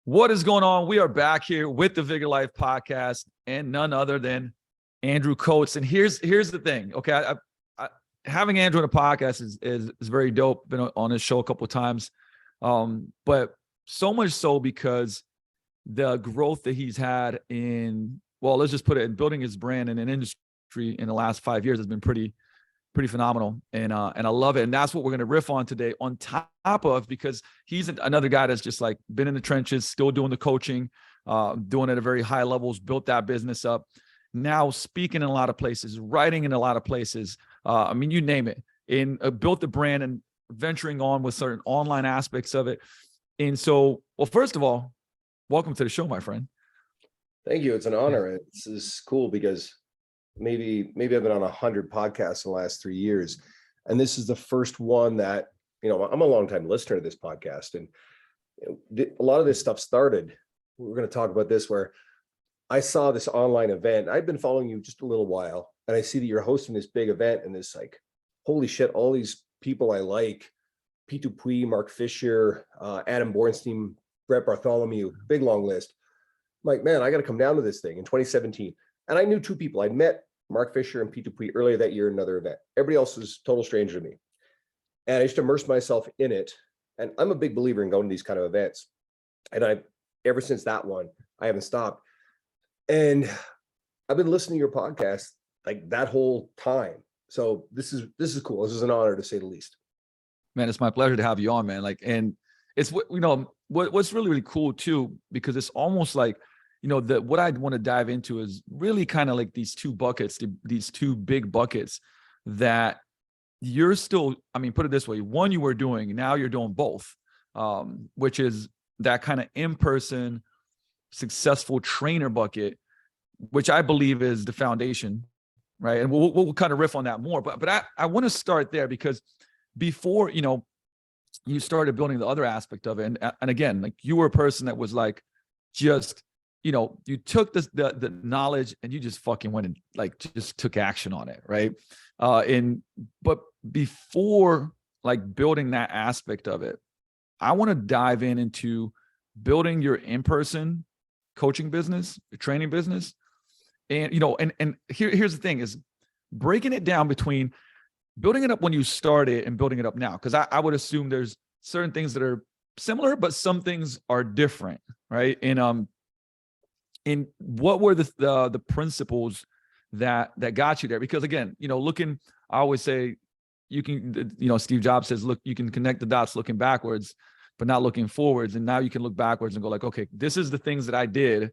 What is going on? We are back here with the Vigor Life podcast and none other than Andrew Coates. And here's the thing. Okay. Having Andrew on the podcast is very dope. Been on his show a couple of times. But so much so because the growth that he's had in, well, let's just put it in building his brand in an industry in the last 5 years has been pretty phenomenal. And I love it. And that's what we're going to riff on today on top of, because he's another guy that's just like been in the trenches, still doing the coaching, doing it at very high levels, built that business up. Now speaking in a lot of places, writing in a lot of places. I mean, you name it, and built the brand and venturing on with certain online aspects of it. And so, well, first of all, welcome to the show, my friend. Thank you. It's an honor. This is cool because maybe I've been on 100 podcasts in the last 3 years. And this is the first one that, I'm a longtime listener to this podcast. And a lot of this stuff started, we're going to talk about this, where I saw this online event. I've been following you just a little while, and I see that you're hosting this big event, and this like, holy shit, all these people I like, Pete Dupuis, Mark Fisher, Adam Bornstein, Brett Bartholomew, big long list. I'm like, man, I got to come down to this thing in 2017. And I knew two people. I'd met Mark Fisher and Pete Dupuis earlier that year in another event. Everybody else was total stranger to me. And I just immersed myself in it. And I'm a big believer in going to these kind of events. And ever since that one, I haven't stopped. And I've been listening to your podcast like that whole time. So this is cool. This is an honor, to say the least. Man, it's my pleasure to have you on, man. Like, and it's what's really, really cool too, because it's almost like, what I want to dive into is really kind of like these two buckets, these two big buckets that you're still, I mean, put it this way, one you were doing, now you're doing both, which is that kind of in-person successful trainer bucket, which I believe is the foundation, right? And we'll kind of riff on that more, but I want to start there because before, you started building the other aspect of it. And again, like you were a person that was like, just, you took the knowledge and you just fucking went and like, just took action on it. Right. But before like building that aspect of it, I want to dive into building your in-person coaching business, your training business. And, and here's the thing is breaking it down between building it up when you started and building it up now. Cause I would assume there's certain things that are similar, but some things are different. Right. And what were the principles that got you there? Because again, I always say you can, Steve Jobs says, look, you can connect the dots looking backwards, but not looking forwards. And now you can look backwards and go like, okay, this is the things that I did,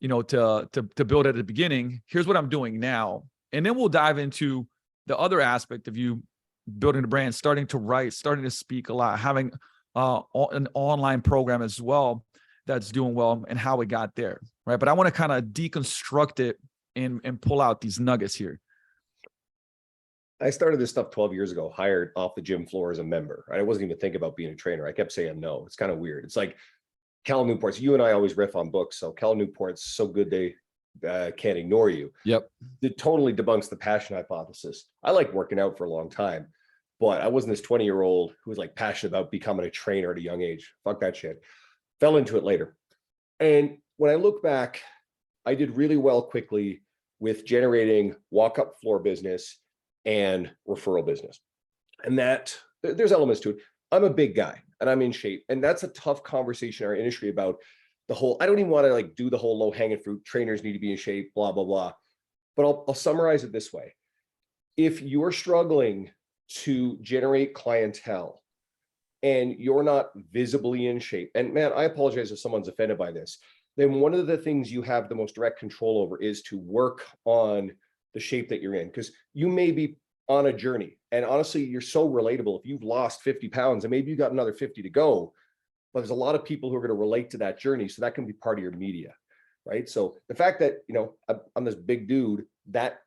to build at the beginning. Here's what I'm doing now. And then we'll dive into the other aspect of you building the brand, starting to write, starting to speak a lot, having an online program as well that's doing well, and how it got there, right? But I want to kind of deconstruct it and pull out these nuggets here. I started this stuff 12 years ago, hired off the gym floor as a member. Right? I wasn't even thinking about being a trainer. I kept saying no. It's kind of weird. It's like Cal Newport's. You and I always riff on books. So Cal Newport's So Good They Can't Ignore You. Yep. It totally debunks the passion hypothesis. I liked working out for a long time, but I wasn't this 20-year-old who was like passionate about becoming a trainer at a young age. Fuck that shit. Fell into it later. And when I look back, I did really well quickly with generating walk-up floor business and referral business. And that there's elements to it. I'm a big guy and I'm in shape. And that's a tough conversation in our industry about the whole, I don't even want to like do the whole low hanging fruit. Trainers need to be in shape, blah, blah, blah. But I'll summarize it this way. If you're struggling to generate clientele and you're not visibly in shape, and man, I apologize if someone's offended by this, then one of the things you have the most direct control over is to work on the shape that you're in, because you may be on a journey. And honestly, you're so relatable. If you've lost 50 pounds and maybe you got another 50 to go, but there's a lot of people who are going to relate to that journey. So that can be part of your media, right? So the fact that, I'm this big dude that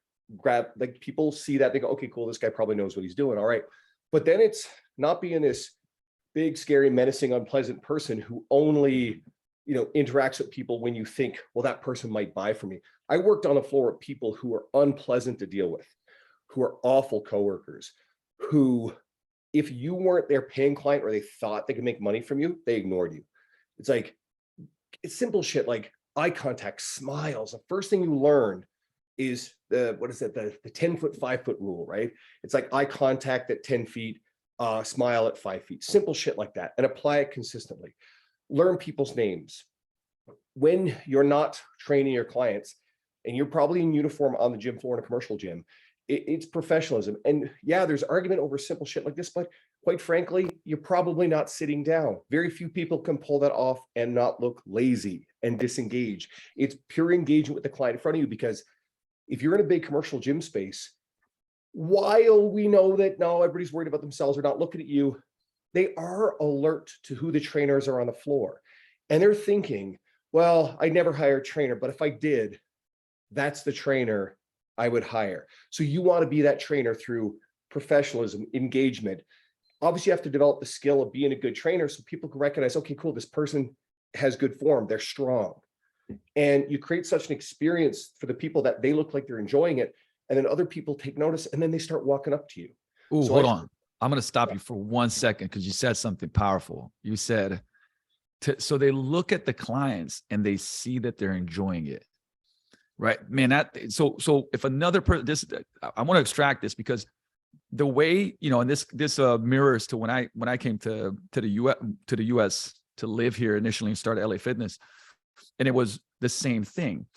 like people see that, they go, okay, cool. This guy probably knows what he's doing. All right. But then it's not being this big, scary, menacing, unpleasant person who only, interacts with people when you think, well, that person might buy from me. I worked on a floor with people who are unpleasant to deal with, who are awful coworkers, who, if you weren't their paying client or they thought they could make money from you, they ignored you. It's like it's simple shit like eye contact, smiles. The first thing you learn is the 10-foot, 5-foot rule, right? It's like eye contact at 10 feet, smile at 5 feet, simple shit like that, and apply it consistently. Learn people's names. When you're not training your clients and you're probably in uniform on the gym floor in a commercial gym, it's professionalism. And yeah, there's argument over simple shit like this, but quite frankly, you're probably not sitting down. Very few people can pull that off and not look lazy and disengage. It's pure engagement with the client in front of you, because if you're in a big commercial gym space, while we know that no, everybody's worried about themselves or not looking at you, they are alert to who the trainers are on the floor. And they're thinking, well, I never hire a trainer, but if I did, that's the trainer I would hire. So you want to be that trainer through professionalism, engagement. Obviously, you have to develop the skill of being a good trainer so people can recognize, okay, cool, this person has good form, they're strong. And you create such an experience for the people that they look like they're enjoying it. And then other people take notice and then they start walking up to you. Oh, hold on. I'm going to stop you for 1 second because you said something powerful. You said, so they look at the clients and they see that they're enjoying it. Right, man. So if another person, I want to extract this because the way, and this mirrors to when I came to the US to live here initially and started LA Fitness, and it was the same thing.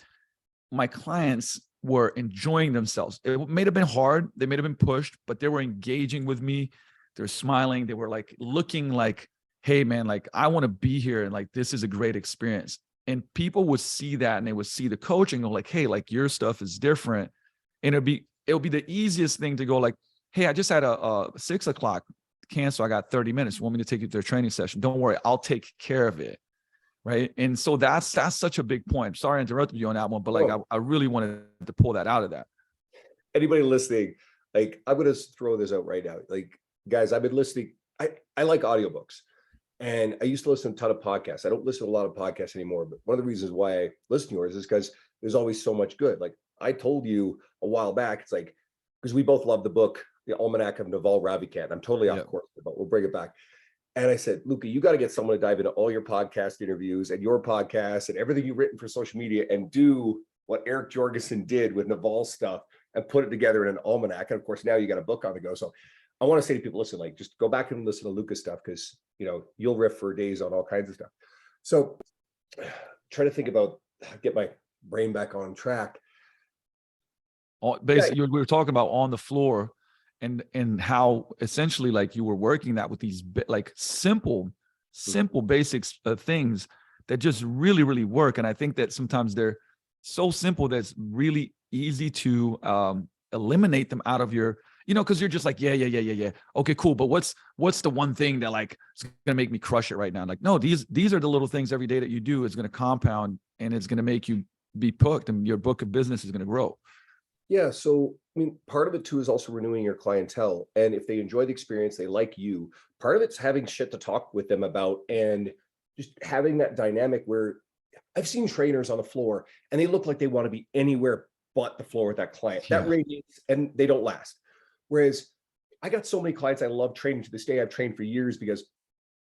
My clients were enjoying themselves. It may have been hard, they may have been pushed, but they were engaging with me. They're smiling. They were like looking like, hey man, like I want to be here and like this is a great experience. And people would see that and they would see the coaching and go like, hey, like your stuff is different. And it'll be the easiest thing to go like, hey, I just had a 6 o'clock cancel. I got 30 minutes. Want me to take you to their training session? Don't worry, I'll take care of it. Right. And so that's such a big point. Sorry I interrupted you on that one, but like I really wanted to pull that out of that. Anybody listening, like I'm going to throw this out right now. Like, guys, I've been listening. I like audiobooks. And I used to listen to a ton of podcasts. I don't listen to a lot of podcasts anymore, but one of the reasons why I listen to yours is because there's always so much good. Like I told you a while back, it's like, because we both love the book, The Almanac of Naval Ravikant. I'm totally off course, but we'll bring it back. And I said, Luca, you got to get someone to dive into all your podcast interviews and your podcast and everything you've written for social media and do what Eric Jorgensen did with Naval stuff and put it together in an almanac. And of course, now you got a book on the go. So I want to say to people, listen, like just go back and listen to Luca's stuff because, you'll riff for days on all kinds of stuff. So try to think about, get my brain back on track. Basically, we were talking about on the floor and how essentially like you were working that with these like simple basics things that just really, really work. And I think that sometimes they're so simple that it's really easy to eliminate them out of your, because you're just like, yeah. Okay, cool. But what's the one thing that like is gonna make me crush it right now? Like, no, these are the little things every day that you do is gonna compound and it's gonna make you be hooked and your book of business is gonna grow. Yeah. So, I mean, part of it too is also renewing your clientele. And if they enjoy the experience, they like you, part of it's having shit to talk with them about and just having that dynamic where I've seen trainers on the floor and they look like they want to be anywhere but the floor with that client. That radiates and they don't last. Whereas I got so many clients I love training to this day. I've trained for years because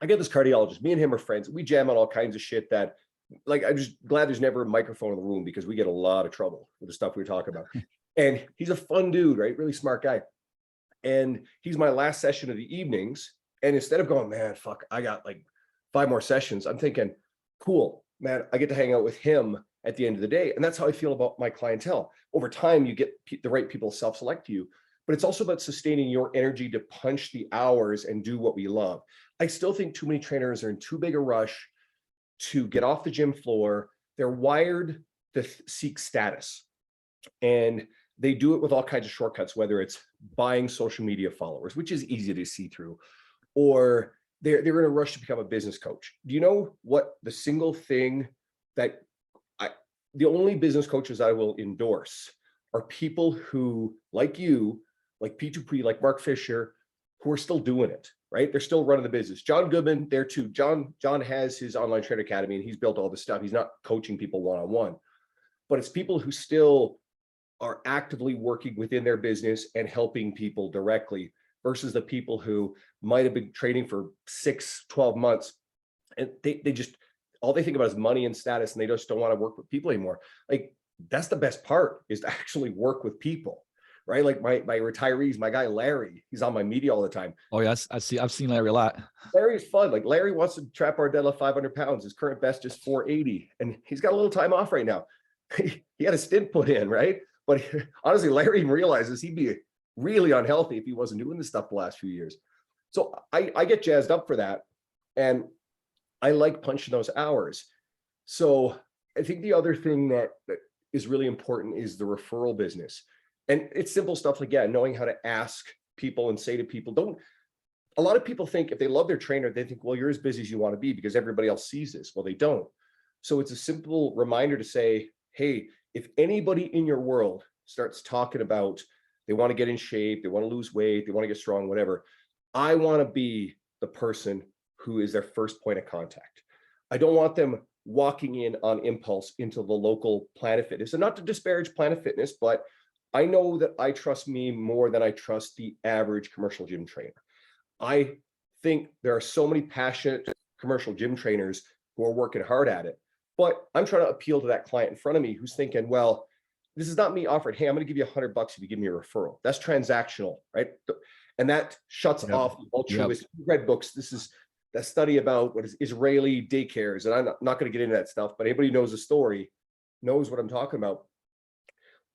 I get this cardiologist, me and him are friends. We jam on all kinds of shit that like, I'm just glad there's never a microphone in the room because we get a lot of trouble with the stuff we talk about. And he's a fun dude, right? Really smart guy. And he's my last session of the evenings. And instead of going, man, fuck, I got like 5 more sessions, I'm thinking, cool, man, I get to hang out with him at the end of the day. And that's how I feel about my clientele. Over time, you get the right people self-select you, but it's also about sustaining your energy to punch the hours and do what we love. I still think too many trainers are in too big a rush to get off the gym floor. They're wired to seek status. And they do it with all kinds of shortcuts, whether it's buying social media followers, which is easy to see through, or they're in a rush to become a business coach. Do you know what the single thing that the only business coaches I will endorse are people who, like you, like P2P, like Mark Fisher, who are still doing it, right? They're still running the business. John Goodman, there too. John has his online trainer academy and he's built all this stuff. He's not coaching people one-on-one, but it's people who still are actively working within their business and helping people directly versus the people who might have been training for 6, 12 months. And they just, all they think about is money and status, and they just don't want to work with people anymore. Like, that's the best part, is to actually work with people, right? Like my retirees, my guy Larry, he's on my media all the time. Oh yes, I've seen Larry a lot. Larry's fun. Like, Larry wants to trap our deadlift 500 pounds. His current best is 480, and he's got a little time off right now. He had a stint put in, right? But honestly, Larry even realizes he'd be really unhealthy if he wasn't doing this stuff the last few years. So I get jazzed up for that, and I like punching those hours. So I think the other thing that is really important is the referral business. And it's simple stuff like, yeah, knowing how to ask people and say to people, a lot of people think if they love their trainer, they think, well, you're as busy as you want to be because everybody else sees this. Well, they don't. So it's a simple reminder to say, hey, if anybody in your world starts talking about they want to get in shape, they want to lose weight, they want to get strong, whatever, I want to be the person who is their first point of contact. I don't want them walking in on impulse into the local Planet Fitness. And not to disparage Planet Fitness, but I know that I trust me more than I trust the average commercial gym trainer. I think there are so many passionate commercial gym trainers who are working hard at it, but I'm trying to appeal to that client in front of me who's thinking, well, this is not me offering, hey, I'm going to give you $100 if you give me a referral. That's transactional, right? And that shuts off the altruistic. Read books. This is that study about what is Israeli daycares. And I'm not going to get into that stuff, but anybody who knows the story knows what I'm talking about.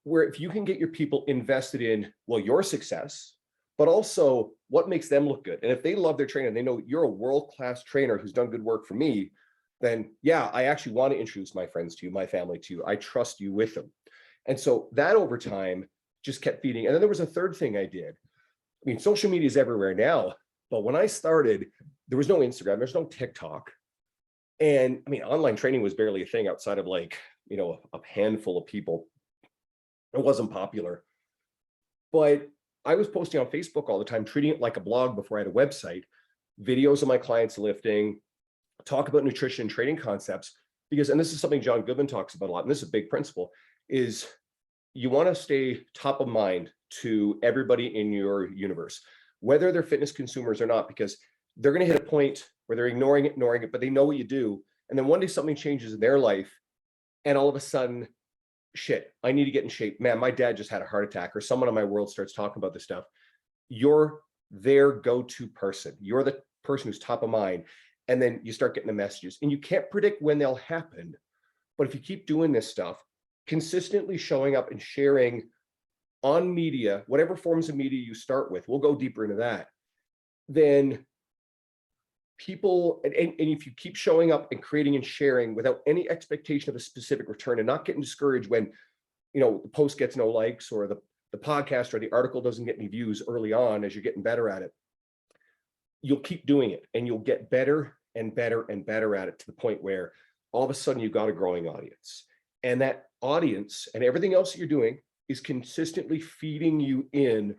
Where if you can get your people invested in, well, your success, but also what makes them look good. And if they love their trainer and they know you're a world-class trainer who's done good work for me, then yeah, I actually want to introduce my friends to you, my family to you. I trust you with them. And so that over time just kept feeding. And then there was a third thing I did. I mean, social media is everywhere now, but when I started, there was no Instagram, there's no TikTok. And I mean, online training was barely a thing outside of like, you know, a handful of people. It wasn't popular, but I was posting on Facebook all the time, treating it like a blog before I had a website, videos of my clients lifting, talk about nutrition and training concepts, because, and this is something John Goodman talks about a lot, and this is a big principle, is you want to stay top of mind to everybody in your universe, whether they're fitness consumers or not, because they're going to hit a point where they're ignoring it, but they know what you do. And then one day something changes in their life, and all of a sudden, shit, I need to get in shape. Man, my dad just had a heart attack, or someone in my world starts talking about this stuff. You're their go-to person. You're the person who's top of mind. And then you start getting the messages, and you can't predict when they'll happen. But if you keep doing this stuff, consistently showing up and sharing on media, whatever forms of media you start with, we'll go deeper into that, then people, and if you keep showing up and creating and sharing without any expectation of a specific return, and not getting discouraged when, you know, the post gets no likes, or the podcast or the article doesn't get any views early on as you're getting better at it, you'll keep doing it, and you'll get better and better and better at it, to the point where all of a sudden you've got a growing audience. And that audience and everything else that you're doing is consistently feeding you in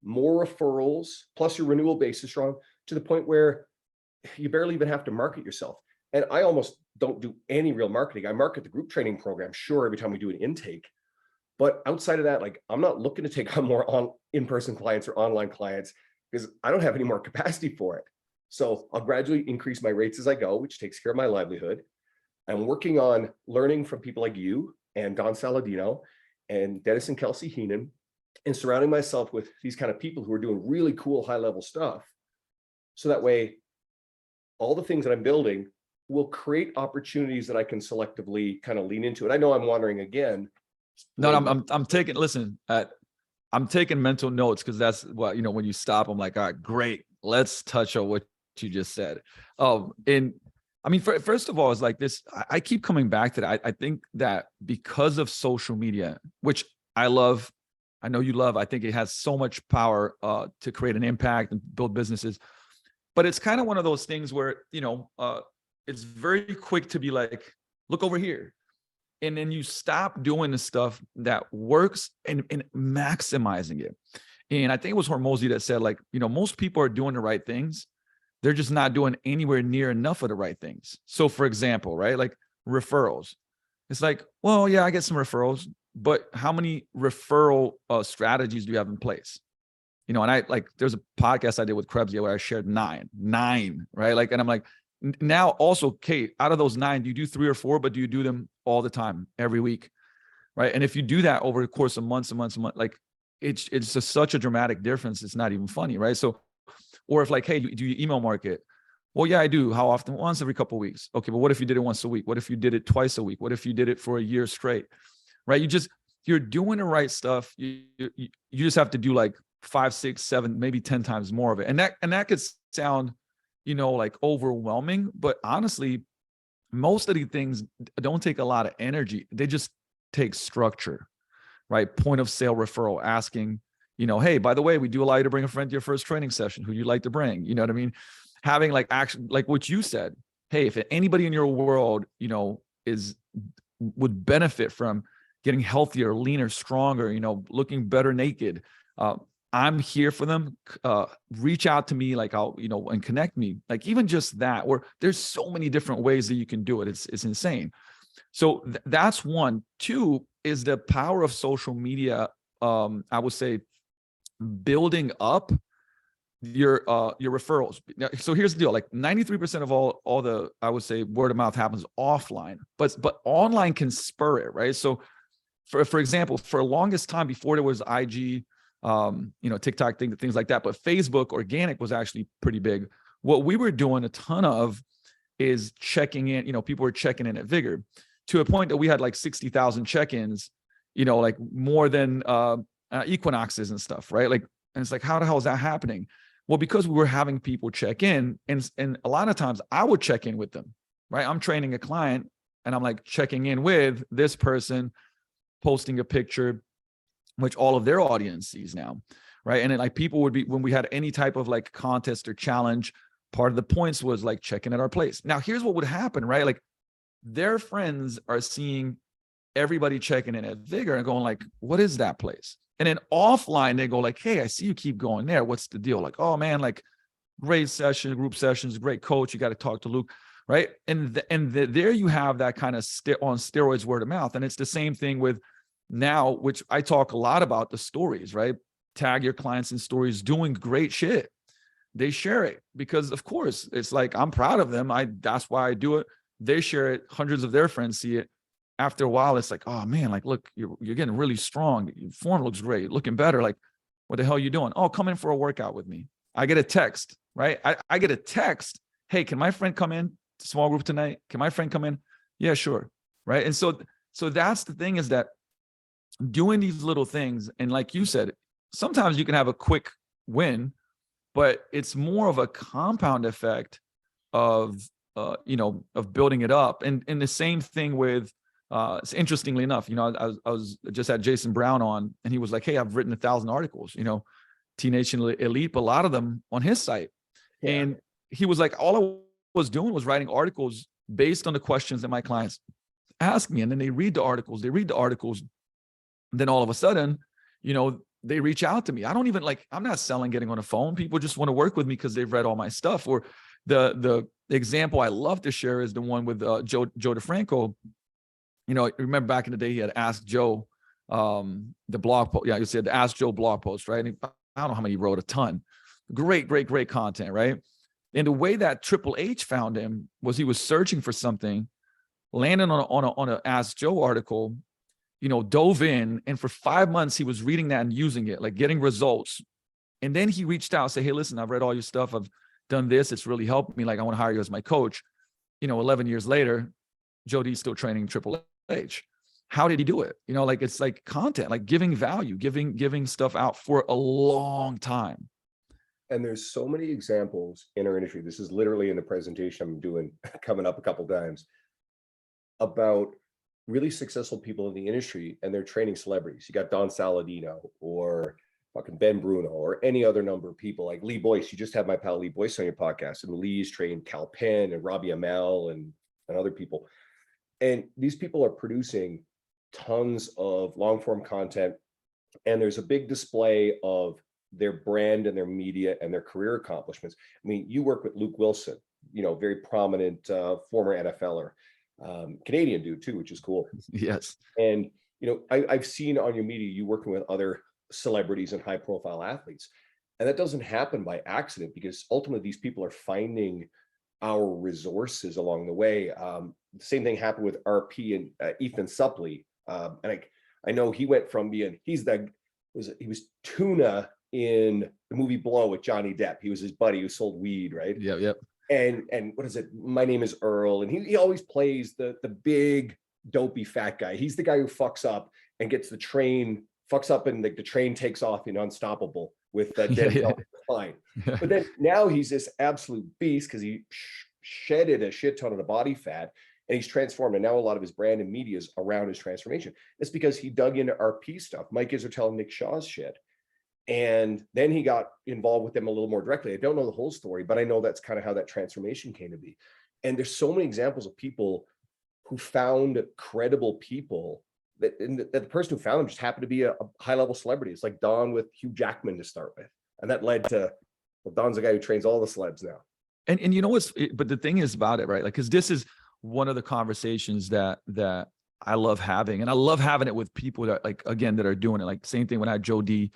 more referrals, plus your renewal base is strong, to the point where you barely even have to market yourself. And I almost don't do any real marketing. I market the group training program, sure, every time we do an intake. But outside of that, like, I'm not looking to take on more in-person clients or online clients, because I don't have any more capacity for it. So I'll gradually increase my rates as I go, which takes care of my livelihood. I'm working on learning from people like you and Don Saladino and Dennis and Kelsey Heenan, and surrounding myself with these kind of people who are doing really cool high-level stuff. So that way, all the things that I'm building will create opportunities that I can selectively kind of lean into. And I know I'm wandering again. No, I'm taking, listen, I'm taking mental notes, because that's what, you know, when you stop, I'm like, all right, great. Let's touch on what you just said. And I mean, first of all, it's like this, I keep coming back to that. I think that because of social media, which I love, I know you love, I think it has so much power to create an impact and build businesses. But it's kind of one of those things where, you know, it's very quick to be like, look over here. And then you stop doing the stuff that works and maximizing it. And I think it was Hormozy that said, like, you know, most people are doing the right things. They're just not doing anywhere near enough of the right things. So for example, right, like referrals. It's like, well, yeah, I get some referrals, but how many referral strategies do you have in place? You know, and I like, there's a podcast I did with Krebs where I shared nine, right? Like, and I'm like, now also, Kate, out of those 9, do you do 3 or 4, but do you do them all the time, every week? Right. And if you do that over the course of months and months and months, like it's just such a dramatic difference. It's not even funny. Right. So, or if like, hey, do you email market? Well, yeah, I do. How often? Once every couple of weeks. Okay. But what if you did it once a week? What if you did it twice a week? What if you did it for a year straight? Right. You're doing the right stuff. You just have to do like 5, 6, 7, maybe 10 times more of it. And that could sound, like overwhelming, but honestly, most of these things don't take a lot of energy. They just take structure, right? Point of sale referral, asking, hey, by the way, we do allow you to bring a friend to your first training session. Who you like to bring? You know what I mean? Having like action, like what you said. Hey, if anybody in your world, would benefit from getting healthier, leaner, stronger, looking better naked, I'm here for them. Reach out to me, like I'll, and connect me. Like even just that, or there's so many different ways that you can do it. It's insane. So that's one. 2 is the power of social media. I would say building up your referrals. So here's the deal: like 93% of all the, I would say, word of mouth happens offline, but online can spur it, right? So for example, for the longest time before there was IG, TikTok things like that, but Facebook organic was actually pretty big. What we were doing a ton of is checking in, people were checking in at Vigor to a point that we had like 60,000 check-ins, like more than equinoxes and stuff, right? Like, and it's like, how the hell is that happening? Well, because we were having people check in, and a lot of times I would check in with them, right? I'm training a client and I'm like checking in with this person, posting a picture, which all of their audience sees now, right? And then like people would be, when we had any type of like contest or challenge, part of the points was like checking at our place. Now, here's what would happen, right? Like their friends are seeing everybody checking in at Vigor and going like, what is that place? And then offline, they go like, hey, I see you keep going there. What's the deal? Like, oh man, like great session, group sessions, great coach. You got to talk to Luke, right? And there you have that kind of on steroids word of mouth. And it's the same thing with now, which I talk a lot about, the stories, right? Tag your clients in stories doing great shit. They share it because of course it's like, I'm proud of them. That's why I do it. They share it. Hundreds of their friends see it. After a while, it's like, oh man, like, look, you're getting really strong. Your form looks great, looking better. Like, what the hell are you doing? Oh, come in for a workout with me. I get a text, right? I get a text. Hey, can my friend come in to small group tonight? Can my friend come in? Yeah, sure. Right. And so that's the thing, is that doing these little things. And like you said, sometimes you can have a quick win, but it's more of a compound effect of building it up. And the same thing with, interestingly enough, I was just had Jason Brown on, and he was like, hey, I've written 1,000 articles, T-Nation Elite, but a lot of them on his site. Yeah. And he was like, all I was doing was writing articles based on the questions that my clients ask me. And then they read the articles, and then all of a sudden, they reach out to me. I don't even I'm not selling getting on the phone. People just want to work with me because they've read all my stuff. Or the example I love to share is the one with Joe DeFranco. Remember back in the day, he had Ask Joe, the blog post. Yeah, you said the Ask Joe blog post, right? And I don't know how many he wrote, a ton. Great content, right? And the way that Triple H found him was he was searching for something, landed on a Ask Joe article, dove in, and for 5 months he was reading that and using it, like getting results. And then he reached out and said, hey, listen, I've read all your stuff. I've done this. It's really helped me. Like, I want to hire you as my coach. 11 years later, Joe D's still training Triple H. How did he do it? It's like content, like giving value, giving stuff out for a long time. And there's so many examples in our industry. This is literally in the presentation I'm doing coming up a couple times about really successful people in the industry, and they're training celebrities. You got Don Saladino or fucking Ben Bruno or any other number of people, like Lee Boyce. You just had my pal Lee Boyce on your podcast, and Lee's trained Cal Penn and Robbie Amell and other people. And these people are producing tons of long form content, and there's a big display of their brand and their media and their career accomplishments. I mean, you work with Luke Wilson, very prominent former NFLer, Canadian dude too, which is cool. Yes. And I've seen on your media you working with other celebrities and high profile athletes, and that doesn't happen by accident, because ultimately these people are finding our resources along the way. The same thing happened with RP and Ethan Suppley. And I know he went from being, he was Tuna in the movie Blow with Johnny Depp. He was his buddy who sold weed, right? Yeah, yep. And what is it? My Name is Earl. And he always plays the big dopey fat guy. He's the guy who fucks up and gets the train, fucks up and the train takes off in Unstoppable with Denzel. Fine. Yeah. But then now he's this absolute beast because he shedded a shit ton of the body fat and he's transformed. And now a lot of his brand and media is around his transformation. It's because he dug into RP stuff. Mike Israetel and Nick Shaw's shit. And then he got involved with them a little more directly. I don't know the whole story, but I know that's kind of how that transformation came to be. And there's so many examples of people who found credible people that the person who found them just happened to be a high-level celebrity. It's like Don with Hugh Jackman to start with. And that led to, well, Don's the guy who trains all the celebs now. And you know what's, but the thing is about it, right? Like, because this is one of the conversations that I love having. And I love having it with people that, like, again, that are doing it. Like, same thing when I had Joe D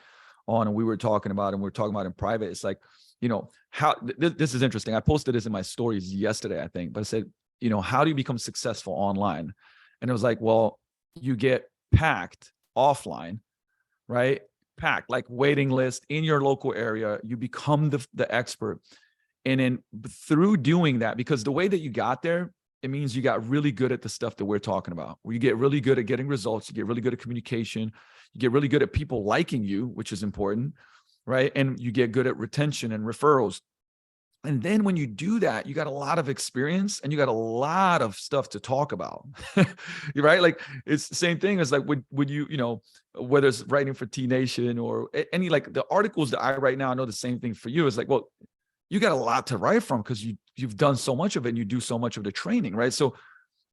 on and we were talking about in private. It's like, you know, how this is interesting. I posted this in my stories yesterday, I think, but I said, you know, how do you become successful online? And it was like, well, you get packed offline, right? Packed, like waiting list in your local area. You become the expert. And then through doing that, because the way that you got there, it means you got really good at the stuff that we're talking about, where you get really good at getting results, you get really good at communication, you get really good at people liking you, which is important, right? And you get good at retention and referrals. And then when you do that, you got a lot of experience and you got a lot of stuff to talk about, right? Like, it's the same thing as like, would you, you know, whether it's writing for T Nation or any, like the articles that I write now, I know the same thing for you. It's like, well, you got a lot to write from because you've done so much of it and you do so much of the training, right? So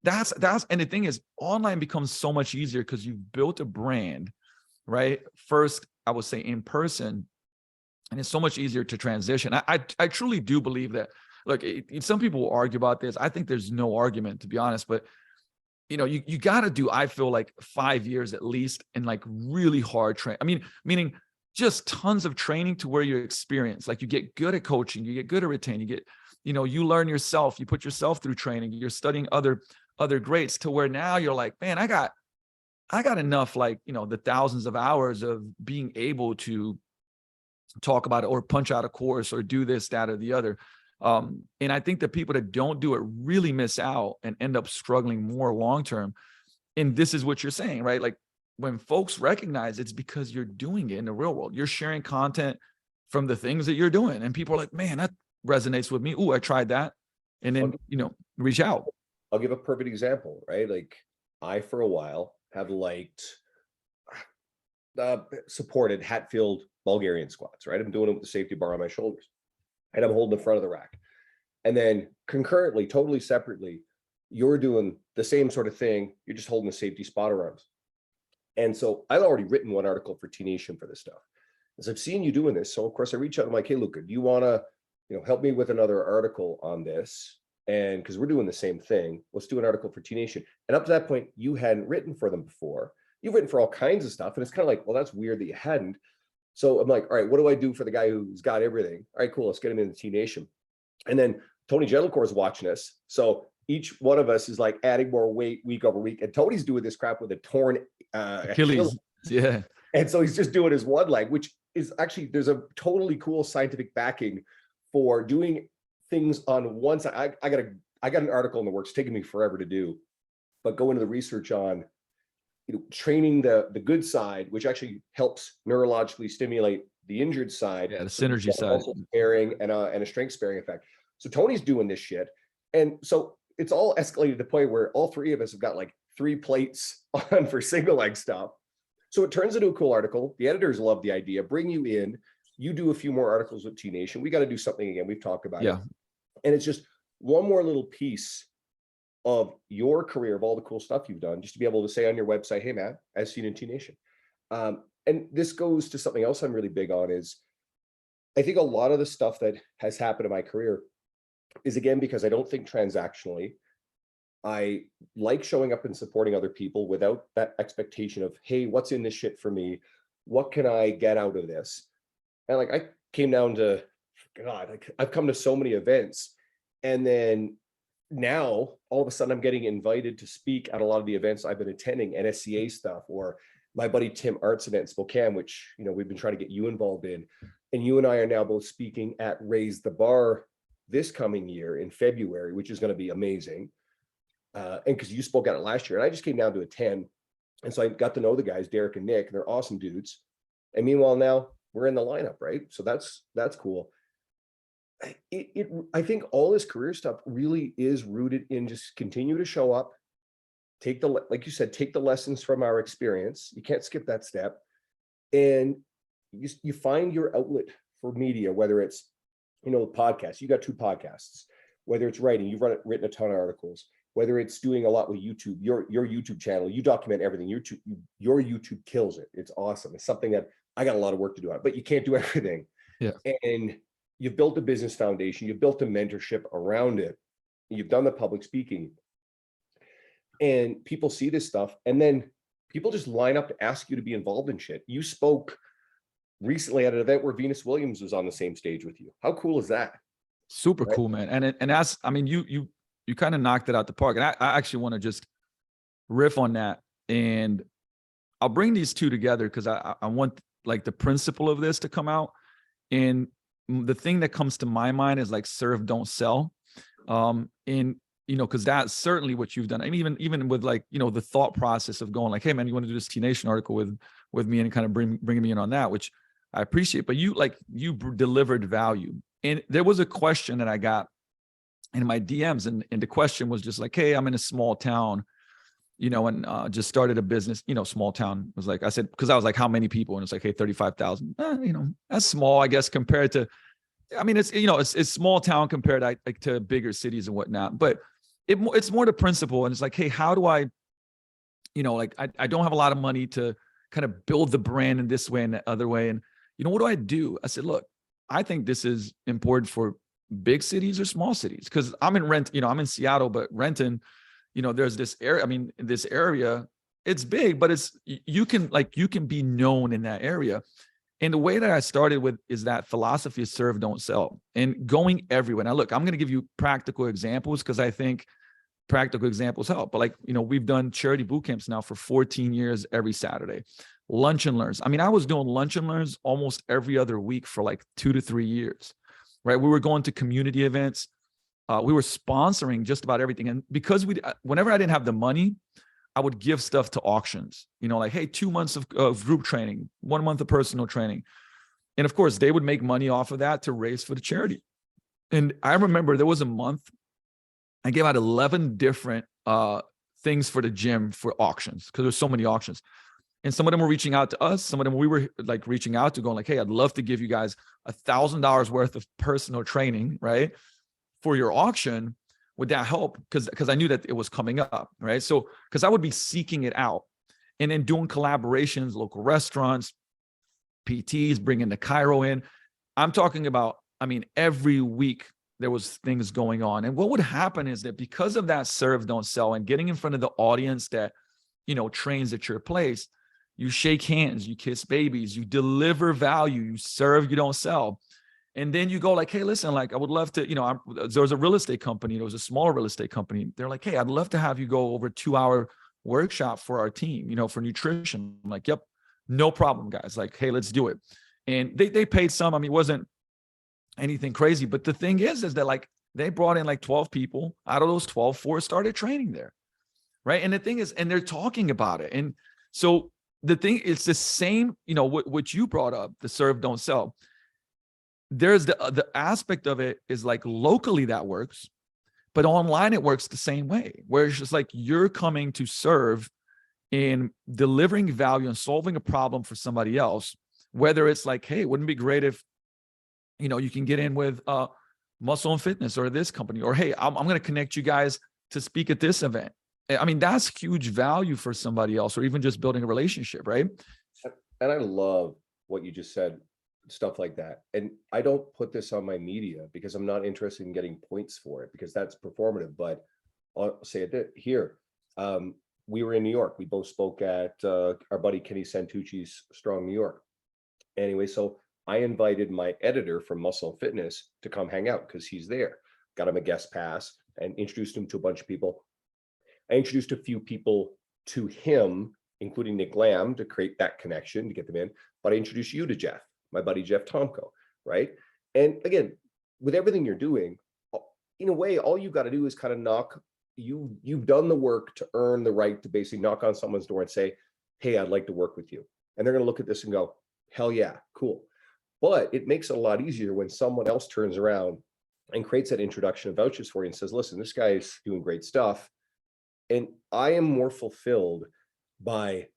that's, and the thing is, online becomes so much easier because you've built a brand, right? First, I would say in person, and it's so much easier to transition. I truly do believe that. Look, some people will argue about this. I think there's no argument, to be honest, but you know, you got to do, I feel like 5 years at least in like really hard training. I mean, meaning just tons of training to where you're experienced. Like, you get good at coaching, you get good at retaining, you get, you know, you learn yourself, you put yourself through training, you're studying other greats to where now you're like, man, I got enough, like, you know, the thousands of hours of being able to talk about it or punch out a course or do this, that, or the other. And I think the people that don't do it really miss out and end up struggling more long-term. And this is what you're saying, right? Like, when folks recognize it's because you're doing it in the real world, you're sharing content from the things that you're doing. And people are like, man, that resonates with me. Ooh, I tried that. And then, you know, reach out. I'll give a perfect example, right? Like, I, for a while, have liked, supported Hatfield Bulgarian squats, right? I'm doing it with the safety bar on my shoulders and I'm holding the front of the rack. And then concurrently, totally separately, you're doing the same sort of thing. You're just holding the safety spotter arms. And so I've already written one article for T Nation for this stuff. As I've seen you doing this, so of course I reach out, I'm like, hey, Luca, do you want to, you know, help me with another article on this? And because we're doing the same thing, let's do an article for T Nation. And up to that point, you hadn't written for them before. You've written for all kinds of stuff. And it's kind of like, well, that's weird that you hadn't. So I'm like, all right, what do I do for the guy who's got everything? All right, cool. Let's get him into T Nation. And then Tony Gentlecore is watching us. So each one of us is like adding more weight week over week. And Tony's doing this crap with a torn Achilles. Yeah. And so he's just doing his one leg, which is actually, there's a totally cool scientific backing for doing things on one side. I got an article in the works, taking me forever to do, but go into the research on, you know, training the good side, which actually helps neurologically stimulate the injured side. Yeah, the synergy side. Also sparing and a strength sparing effect. So Tony's doing this shit. And so it's all escalated to the point where all three of us have got like 3 plates on for single leg stuff. So it turns into a cool article. The editors love the idea, bring you in, you do a few more articles with T Nation. We got to do something again. We've talked about it. And it's just one more little piece of your career, of all the cool stuff you've done, just to be able to say on your website, hey man, as seen in T Nation. And this goes to something else I'm really big on is, I think a lot of the stuff that has happened in my career is, again, because I don't think transactionally. I like showing up and supporting other people without that expectation of, hey, what's in this shit for me? What can I get out of this? And like, I came down to, God, like, I've come to so many events And then now all of a sudden I'm getting invited to speak at a lot of the events I've been attending, NSCA stuff, or my buddy Tim Art's event in Spokane, which, you know, we've been trying to get you involved in. And you and I are now both speaking at Raise the Bar this coming year in February, which is going to be amazing. And because you spoke at it last year, and I just came down to attend. And so I got to know the guys, Derek and Nick, and they're awesome dudes. And meanwhile, now we're in the lineup, right? So that's cool. I think all this career stuff really is rooted in just continue to show up, take like you said, take the lessons from our experience. You can't skip that step. And you find your outlet for media, whether it's, you know, podcasts, you got 2 podcasts, whether it's writing, you've written a ton of articles, whether it's doing a lot with YouTube, your YouTube channel, you document everything. Your YouTube kills it. It's awesome. It's something that I got a lot of work to do on, but you can't do everything. Yeah. And you've built a business foundation, you've built a mentorship around it, you've done the public speaking, and people see this stuff, and then people just line up to ask you to be involved in shit. You spoke recently at an event where Venus Williams was on the same stage with you. How cool is that? Super Right? cool, man. And that's, I mean, you kind of knocked it out the park. And I actually want to just riff on that. And I'll bring these two together because I want like the principle of this to come out. And the thing that comes to my mind is like serve, don't sell. And, you know, because that's certainly what you've done. And even with like, you know, the thought process of going like, hey, man, you want to do this T Nation article with me and kind of bringing me in on that, which I appreciate. But you delivered value. And there was a question that I got in my DMs, and the question was just like, hey, I'm in a small town, you know, and just started a business, you know, small town. Was like, I said, because I was like, how many people? And it's like, hey, 35,000. You know, that's small, I guess, compared to, I mean, it's, you know, it's small town compared like to bigger cities and whatnot. But it's more the principle. And it's like, hey, how do I, you know, like I don't have a lot of money to kind of build the brand in this way and the other way. And, you know, what do I do? I said, look, I think this is important for big cities or small cities, because I'm in Seattle, but Renton, you know, there's this area. I mean, this area, it's big, but you can be known in that area. And the way that I started with is that philosophy is serve, don't sell, and going everywhere. Now, look, I'm going to give you practical examples because I think practical examples help. But like, you know, we've done charity boot camps now for 14 years, every Saturday. Lunch and learns. I mean, I was doing lunch and learns almost every other week for like 2 to 3 years, right? We were going to community events. We were sponsoring just about everything. And because whenever I didn't have the money, I would give stuff to auctions, you know, like, hey, 2 months of group training, 1 month of personal training. And of course, they would make money off of that to raise for the charity. And I remember there was a month I gave out 11 different things for the gym for auctions, because there's so many auctions. And some of them were reaching out to us. Some of them we were like reaching out to, going like, hey, I'd love to give you guys $1,000 worth of personal training, right, for your auction. Would that help? Because I knew that it was coming up, right? So because I would be seeking it out and then doing collaborations, local restaurants, PTs, bringing the Cairo in. I'm talking about, I mean, every week there was things going on. And what would happen is that because of that serve, don't sell, and getting in front of the audience that, you know, trains at your place, you shake hands, you kiss babies, you deliver value, you serve, you don't sell. And then you go like, hey, listen, like I would love to, you know, there was a real estate company. There was a small real estate company. They're like, hey, I'd love to have you go over a 2-hour workshop for our team, you know, for nutrition. I'm like, yep, no problem, guys. Like, hey, let's do it. And they paid some. I mean, it wasn't anything crazy. But the thing is that like they brought in like 12 people. Out of those 12, 4 started training there. Right. And the thing is, and they're talking about it. And so the thing, it's the same, you know, what you brought up, the serve, don't sell. There's the aspect of it is like locally that works, but online it works the same way, where it's just like you're coming to serve in delivering value and solving a problem for somebody else. Whether it's like, hey, wouldn't it be great if, you know, you can get in with Muscle and Fitness or this company, or hey, I'm going to connect you guys to speak at this event. I mean, that's huge value for somebody else, or even just building a relationship, right? And I love what you just said, stuff like that. And I don't put this on my media because I'm not interested in getting points for it, because that's performative. But I'll say it here. We were in New York. We both spoke at our buddy Kenny Santucci's Strong New York. Anyway, so I invited my editor from Muscle and Fitness to come hang out because he's there. got him a guest pass, and introduced him to a bunch of people. I introduced a few people to him, including Nick Lamb, to create that connection, to get them in. But I introduced you to Jeff, my buddy Jeff Tomko, right? And again, with everything you're doing, in a way, all you've got to do is kind of you've done the work to earn the right to basically knock on someone's door and say, hey, I'd like to work with you. And they're going to look at this and go, hell yeah, cool. But it makes it a lot easier when someone else turns around and creates that introduction and vouchers for you and says, listen, this guy's doing great stuff. And I am more fulfilled by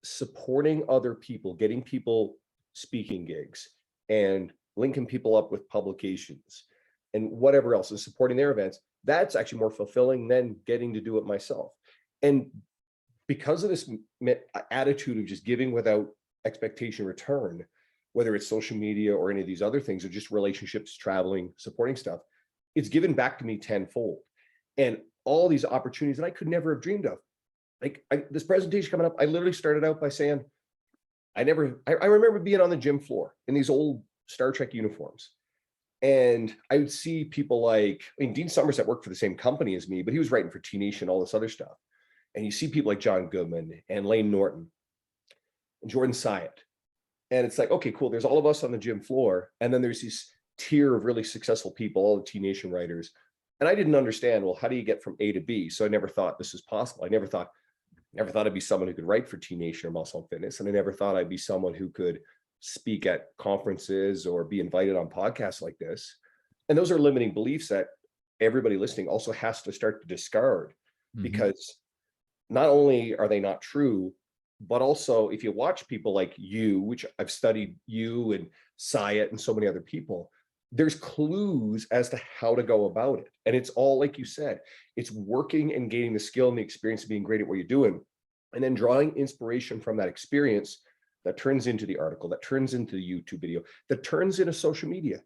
supporting other people, getting people speaking gigs and linking people up with publications and whatever else, and supporting their events. That's actually more fulfilling than getting to do it myself. And because of this attitude of just giving without expectation return, whether it's social media or any of these other things, or just relationships, traveling, supporting stuff, it's given back to me tenfold. And all these opportunities that I could never have dreamed of. Like this presentation coming up, I literally started out by saying, I remember being on the gym floor in these old Star Trek uniforms. And I would see people like, Dean Somerset worked for the same company as me, but he was writing for T Nation, all this other stuff. And you see people like John Goodman and Lane Norton and Jordan Syatt. And it's like, okay, cool. There's all of us on the gym floor. And then there's this tier of really successful people, all the T Nation writers. And I didn't understand, well, how do you get from A to B? So I never thought this was possible. I never thought I'd be someone who could write for T Nation or Muscle and Fitness. And I never thought I'd be someone who could speak at conferences or be invited on podcasts like this. And those are limiting beliefs that everybody listening also has to start to discard, because not only are they not true, but also if you watch people like you, which I've studied you and Syatt and so many other people, there's clues as to how to go about it. And it's all, like you said, it's working and gaining the skill and the experience of being great at what you're doing, and then drawing inspiration from that experience that turns into the article, that turns into the YouTube video, that turns into social media.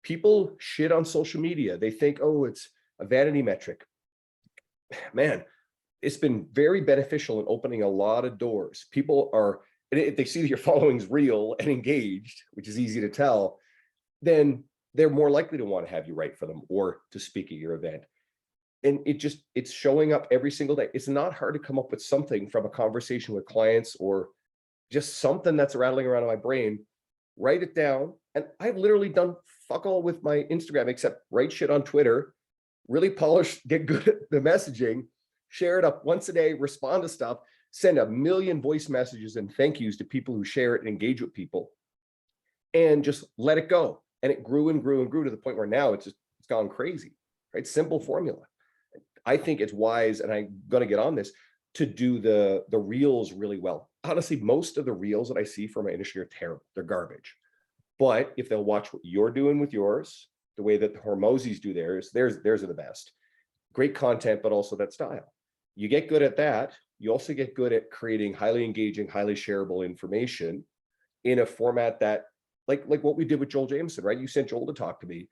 People shit on social media. They think, oh, it's a vanity metric. Man, it's been very beneficial in opening a lot of doors. People are, if they see that your following's real and engaged, which is easy to tell, then they're more likely to want to have you write for them or to speak at your event. And it's showing up every single day. It's not hard to come up with something from a conversation with clients or just something that's rattling around in my brain. Write it down. And I've literally done fuck all with my Instagram except write shit on Twitter, really polish, get good at the messaging, share it up once a day, respond to stuff, send 1 million voice messages and thank yous to people who share it and engage with people, and just let it go. And it grew and grew and grew to the point where now it's gone crazy, right? Simple formula. I think it's wise, and I'm going to get on this, to do the reels really well. Honestly, most of the reels that I see from my industry are terrible. They're garbage. But if they'll watch what you're doing with yours, the way that the Hormozis do theirs are the best. Great content, but also that style. You get good at that. You also get good at creating highly engaging, highly shareable information in a format that, like what we did with Joel Jameson, right? You sent Joel to talk to me.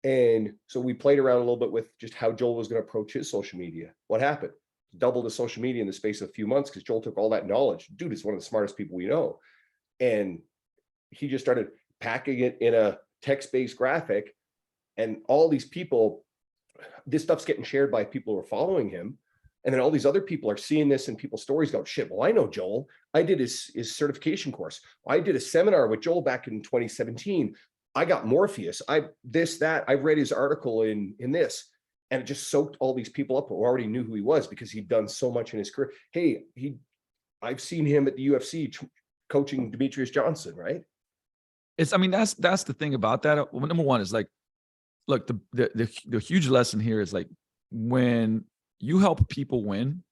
And so we played around a little bit with just how Joel was going to approach his social media. What happened? Doubled his social media in the space of a few months because Joel took all that knowledge. Dude is one of the smartest people we know. And he just started packing it in a text-based graphic. And all these people, this stuff's getting shared by people who are following him. And then all these other people are seeing this in people's stories going, shit, well, I know Joel. I did his certification course. I did a seminar with Joel back in 2017. I got Morpheus. I've read his article in this. And it just soaked all these people up who already knew who he was because he'd done so much in his career. Hey, I've seen him at the UFC coaching Demetrius Johnson, right? That's the thing about that. Well, number one is like, look, the huge lesson here is like, when you help people win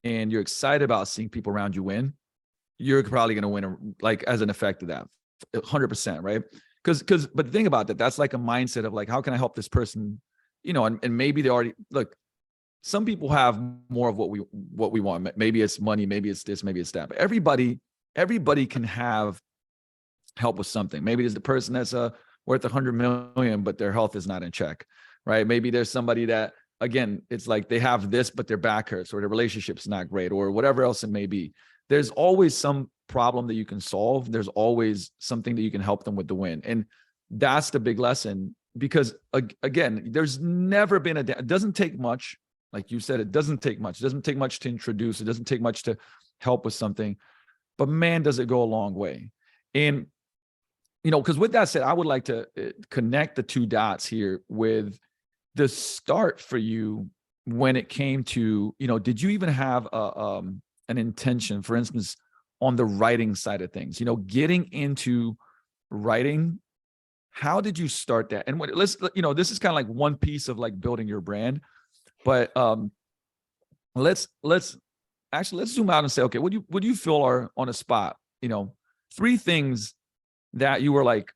and you're excited about seeing people around you win, you're probably going to win, like, as an effect of that 100%. Right. But the thing about that's like a mindset of like, how can I help this person, and maybe they already, look, some people have more of what we want. Maybe it's money, maybe it's this, maybe it's that, but everybody can have help with something. Maybe there's the person that's worth 100 million, but their health is not in check. Right. Maybe there's somebody that, again, it's like they have this, but their back hurts or their relationship's not great or whatever else it may be. There's always some problem that you can solve. There's always something that you can help them with to win. And that's the big lesson because again, there's never been it doesn't take much. Like you said, it doesn't take much. It doesn't take much to introduce. It doesn't take much to help with something, but man, does it go a long way. And, because with that said, I would like to connect the two dots here with the start for you when it came to, did you even have an intention, for instance, on the writing side of things, getting into writing? How did you start that? And this is kind of like one piece of like building your brand, but let's zoom out and say, okay, what do you feel are on a spot, 3 things that you were like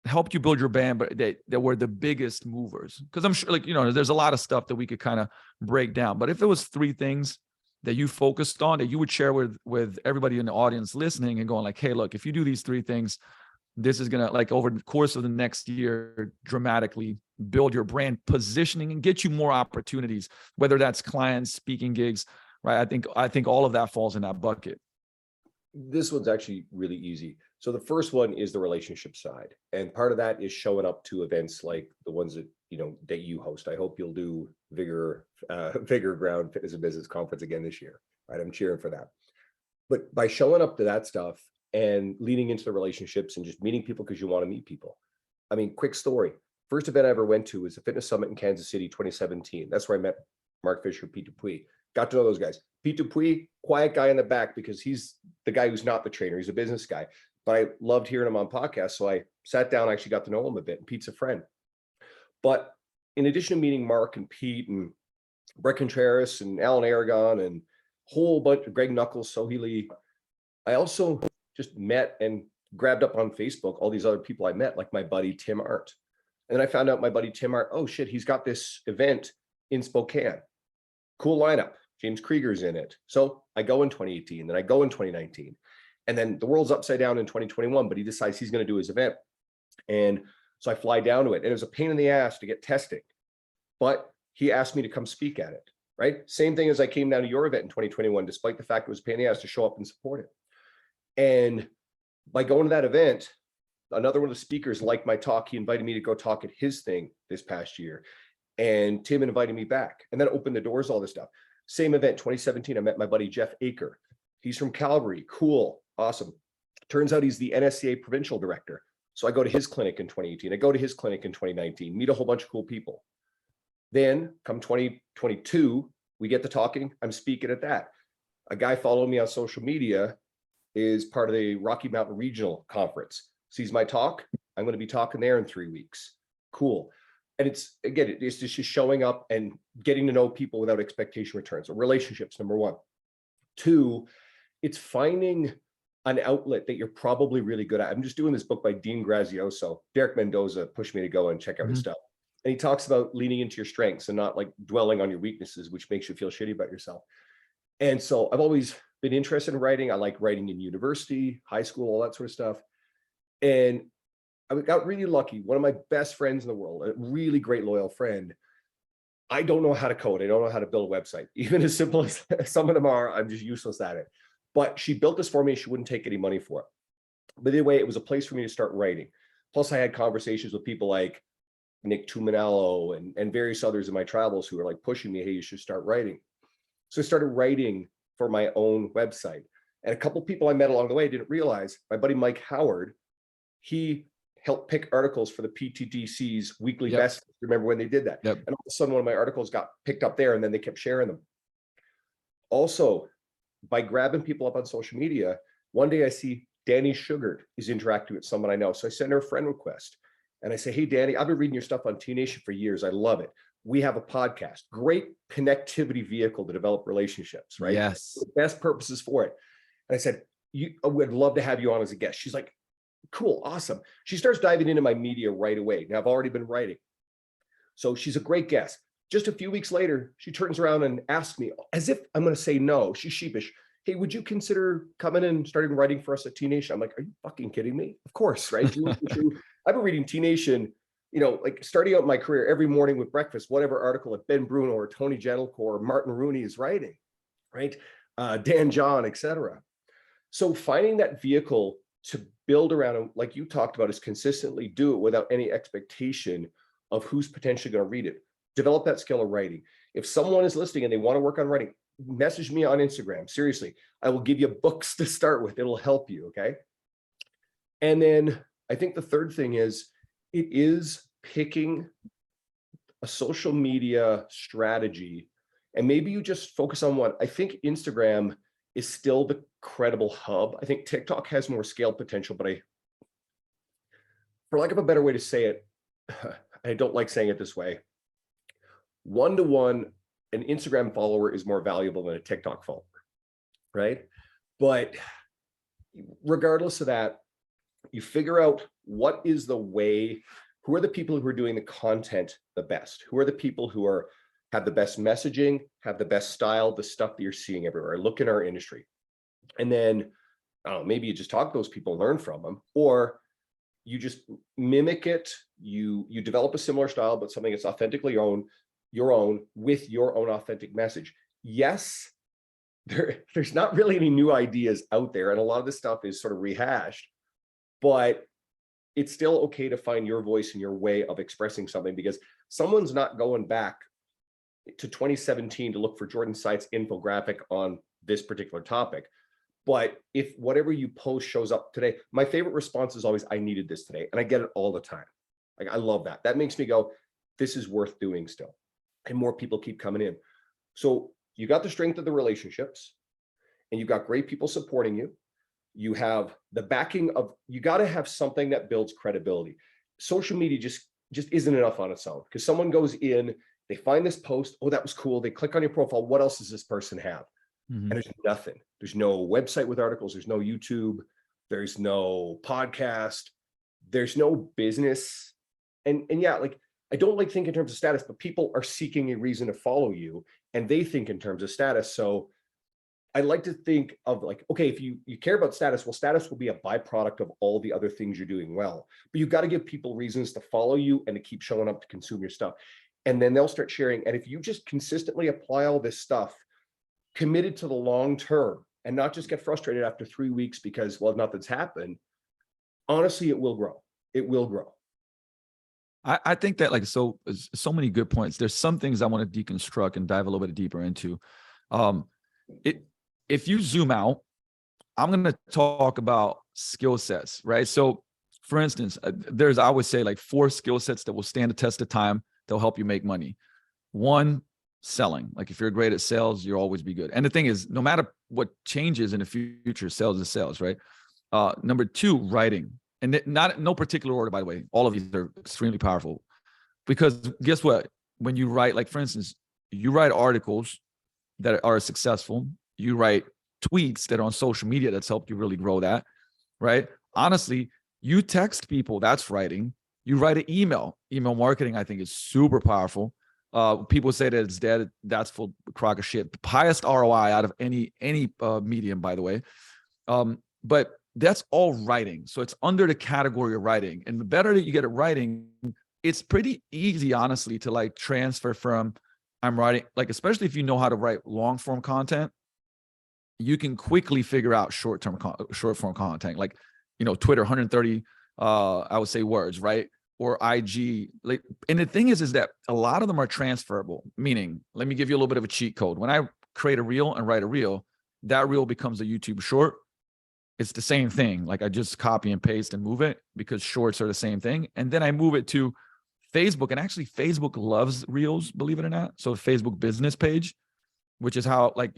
helped you build your band, but that were the biggest movers? Because I'm sure, like, there's a lot of stuff that we could kind of break down, but if it was 3 things that you focused on that you would share with everybody in the audience listening and going like, hey, look, if you do these 3 things, this is gonna, like, over the course of the next year, dramatically build your brand positioning and get you more opportunities, whether that's clients, speaking gigs, right? I think all of that falls in that bucket. This one's actually really easy. So the first one is the relationship side. And part of that is showing up to events like the ones that, that you host. I hope you'll do Vigor Ground Fitness and Business Conference again this year, right? I'm cheering for that. But by showing up to that stuff and leaning into the relationships and just meeting people because you want to meet people. I mean, quick story. First event I ever went to was a fitness summit in Kansas City, 2017. That's where I met Mark Fisher, Pete Dupuis. Got to know those guys. Pete Dupuis, quiet guy in the back because he's the guy who's not the trainer. He's a business guy. But I loved hearing him on podcasts. So I sat down, actually got to know him a bit, and Pete's a friend. But in addition to meeting Mark and Pete and Brett Contreras and Alan Aragon and a whole bunch of Greg Knuckles, Sohee Lee, I also just met and grabbed up on Facebook all these other people I met, like my buddy Tim Art. And then I found out my buddy Tim Art, oh shit, he's got this event in Spokane. Cool lineup. James Krieger's in it. So I go in 2018, then I go in 2019. And then the world's upside down in 2021, but he decides he's going to do his event. And so I fly down to it. And it was a pain in the ass to get testing. But he asked me to come speak at it, right? Same thing as I came down to your event in 2021, despite the fact it was a pain in the ass to show up and support it. And by going to that event, another one of the speakers liked my talk. He invited me to go talk at his thing this past year. And Tim invited me back, and then opened the doors, all this stuff. Same event, 2017, I met my buddy Jeff Aker. He's from Calgary. Cool, awesome. Turns out he's the NSCA provincial director. So I go to his clinic in 2018. I go to his clinic in 2019, meet a whole bunch of cool people. Then come 2022, we get to talking. I'm speaking at that. A guy following me on social media is part of the Rocky Mountain Regional Conference. Sees my talk. I'm going to be talking there in 3 weeks. Cool. And it's just showing up and getting to know people without expectation returns. So relationships, number 1. 2, it's finding an outlet that you're probably really good at. I'm just doing this book by Dean Grazioso. Derek Mendoza pushed me to go and check out his stuff. And he talks about leaning into your strengths and not like dwelling on your weaknesses, which makes you feel shitty about yourself. And so I've always been interested in writing. I like writing in university, high school, all that sort of stuff. And I got really lucky. One of my best friends in the world, a really great loyal friend. I don't know how to code. I don't know how to build a website. Even as simple as some of them are, I'm just useless at it. But she built this for me. She wouldn't take any money for it. But anyway, it was a place for me to start writing. Plus, I had conversations with people like Nick Tuminello and various others in my travels who were like pushing me, hey, you should start writing. So I started writing for my own website. And a couple of people I met along the way didn't realize, my buddy Mike Howard, he helped pick articles for the PTDC's weekly best. Remember when they did that? And all of a sudden, one of my articles got picked up there, and then they kept sharing them. Also, by grabbing people up on social media, one day I see Danny Sugard is interacting with someone I know. So I send her a friend request. And I say, hey, Danny, I've been reading your stuff on T Nation for years. I love it. We have a podcast, great connectivity vehicle to develop relationships, right? Yes. The best purposes for it. And I said, I would love to have you on as a guest. She's like, cool, awesome. She starts diving into my media right away. Now I've already been writing. So she's a great guest. Just a few weeks later, she turns around and asks me, as if I'm going to say no, she's sheepish. Hey, would you consider coming and starting writing for us at T Nation? I'm like, are you fucking kidding me? Of course, right? I've been reading T Nation, like starting out my career every morning with breakfast, whatever article that Ben Bruno or Tony Gentilcore or Martin Rooney is writing, right? Dan John, etc. So finding that vehicle to build around them, like you talked about, is consistently do it without any expectation of who's potentially going to read it. Develop that skill of writing. If someone is listening and they want to work on writing, message me on Instagram. Seriously, I will give you books to start with. It'll help you. Okay. And then I think the third thing is, it is picking a social media strategy, and maybe you just focus on one. I think Instagram is still the credible hub. I think TikTok has more scale potential, but for lack of a better way to say it, I don't like saying it this way. 1-to-1, an Instagram follower is more valuable than a TikTok follower, right? But regardless of that, you figure out what is the way, who are the people who are doing the content the best? Who are the people who have the best messaging, have the best style, the stuff that you're seeing everywhere? Look in our industry. And then, I don't know, maybe you just talk to those people, learn from them, or you just mimic it. You develop a similar style, but something that's authentically your own with your own authentic message. Yes, there's not really any new ideas out there, and a lot of this stuff is sort of rehashed, but it's still okay to find your voice and your way of expressing something, because someone's not going back to 2017 to look for Jordan Site's infographic on this particular topic. But if whatever you post shows up today, my favorite response is always, I needed this today. And I get it all the time. Like, I love that. That makes me go, this is worth doing still. And more people keep coming in. So you got the strength of the relationships, and you've got great people supporting you. You have the backing of, you got to have something that builds credibility. Social media just isn't enough on its own, because someone goes in, they find this post, oh, that was cool. They click on your profile. What else does this person have? And there's nothing. There's no website with articles. There's no YouTube. There's no podcast. There's no business. And yeah, like, I don't like think in terms of status, but people are seeking a reason to follow you, and they think in terms of status. So I like to think of, like, okay, if you care about status, well, status will be a byproduct of all the other things you're doing well. But you've got to give people reasons to follow you and to keep showing up to consume your stuff. And then they'll start sharing. And if you just consistently apply all this stuff, committed to the long term, and not just get frustrated after 3 weeks because, well, nothing's happened, honestly, it will grow. It will grow. I think that, like, so many good points. There's some things I want to deconstruct and dive a little bit deeper into. If you zoom out, I'm going to talk about skill sets, right? So for instance, I would say, like, 4 skill sets that will stand the test of time. They'll help you make money. 1, selling. Like, if you're great at sales, you'll always be good. And the thing is, no matter what changes in the future, sales is sales, right? Number 2, writing. And no particular order, by the way. All of these are extremely powerful, because guess what? When you write, like, for instance, you write articles that are successful, you write tweets that are on social media that's helped you really grow that, right? Honestly, you text people, that's writing. You write an email. Email marketing, I think, is super powerful. People say that it's dead. That's full crock of shit. Highest ROI out of any medium, by the way. But that's all writing. So it's under the category of writing. And the better that you get at writing, it's pretty easy, honestly, to, like, transfer from, I'm writing, like, especially if you know how to write long form content, you can quickly figure out short form content, like, Twitter, 130, I would say, words, right? Or IG. Like, and the thing is that a lot of them are transferable, meaning, let me give you a little bit of a cheat code. When I create a reel and write a reel, that reel becomes a YouTube short. It's the same thing. Like, I just copy and paste and move it, because shorts are the same thing. And then I move it to Facebook, and actually Facebook loves reels, believe it or not. So Facebook business page, which is how, like,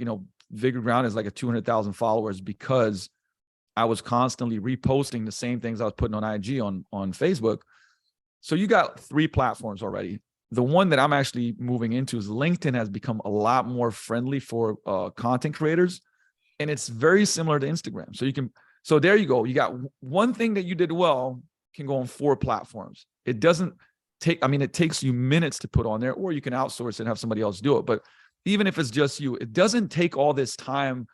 Vigor Ground is like a 200,000 followers, because I was constantly reposting the same things I was putting on IG on Facebook. So you got 3 platforms already. The one that I'm actually moving into is LinkedIn. Has become a lot more friendly for content creators. And it's very similar to Instagram. So there you go. You got one thing that you did well can go on 4 platforms. It doesn't take, it takes you minutes to put on there, or you can outsource it and have somebody else do it. But even if it's just you, it doesn't take all this time.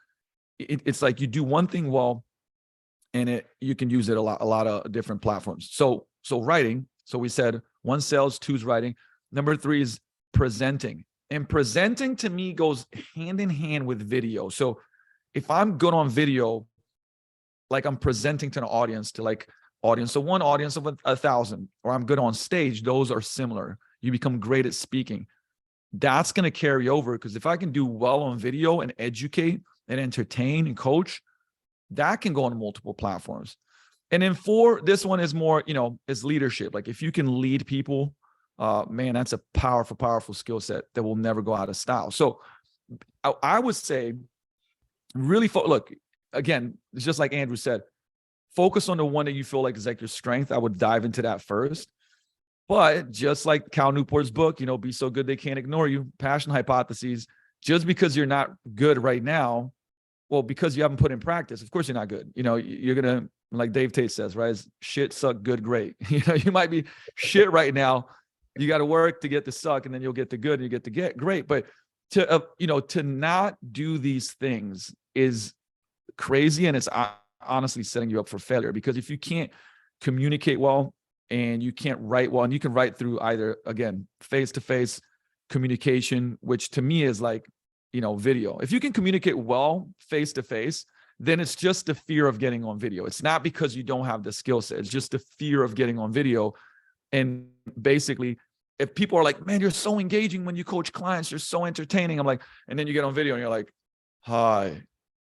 It's like you do one thing well, and you can use it a lot of different platforms. So writing. So we said 1, sales, 2 is writing. Number 3 is presenting. And presenting, to me, goes hand in hand with video. So if I'm good on video, like I'm presenting to an audience, to like audience of one, audience of 1,000, or I'm good on stage, those are similar. You become great at speaking. That's going to carry over, because if I can do well on video and educate and entertain and coach, that can go on multiple platforms. And then 4, this one is more, is leadership. Like if you can lead people, man, that's a powerful skill set that will never go out of style. So I would say really, look, again, it's just like Andrew said, focus on the one that you feel like is like your strength. I would dive into that first. But just like Cal Newport's book, Be So Good They Can't Ignore You, passion hypotheses, just because you're not good right now, well, because you haven't put in practice, of course you're not good. You're going to, like Dave Tate says, right? It's shit, suck, good, great. You might be shit right now. You got to work to get the suck, and then you'll get the good and you get to get great. But to not do these things is crazy. And it's honestly setting you up for failure, because if you can't communicate well and you can't write well, and you can write through either, again, face-to-face communication, which to me is like, video. If you can communicate well face-to-face, then it's just the fear of getting on video. It's not because you don't have the skill set. It's just the fear of getting on video. And basically, if people are like, man, you're so engaging when you coach clients, you're so entertaining. I'm like, and then you get on video and you're like, hi,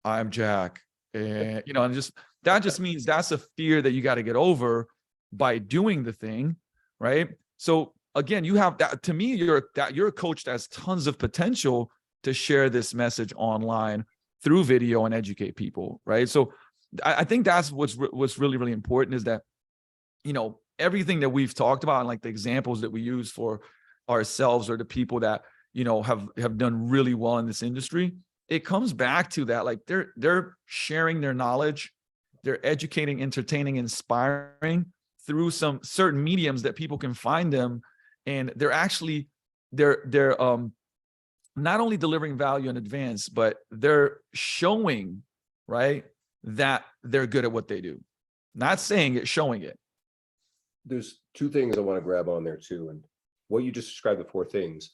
I'm Jack. And, and that just means that's a fear that you got to get over by doing the thing. Right. So again, you have that. To me, you're a coach that has tons of potential to share this message online through video and educate people. Right. So I think that's what's really, really important, is that, everything that we've talked about and like the examples that we use for ourselves, or the people that, have done really well in this industry, it comes back to that. Like they're sharing their knowledge, they're educating, entertaining, inspiring through some certain mediums that people can find them. And they're actually, they're not only delivering value in advance, but they're showing, right, that they're good at what they do. Not saying it, showing it. There's 2 things I want to grab on there too. And what you just described, the 4 things.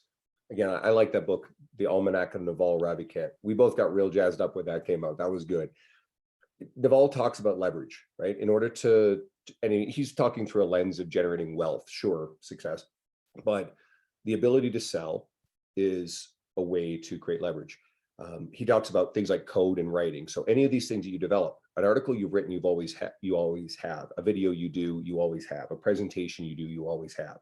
Again, I like that book, The Almanac of Naval Ravikant. We both got real jazzed up when that came out. That was good. Naval talks about leverage, right? In order to, and he's talking through a lens of generating wealth, sure, success, but the ability to sell is a way to create leverage. He talks about things like code and writing. So any of these things that you develop, an article you've written, you always have a video you do, you always have a presentation you do, you always have.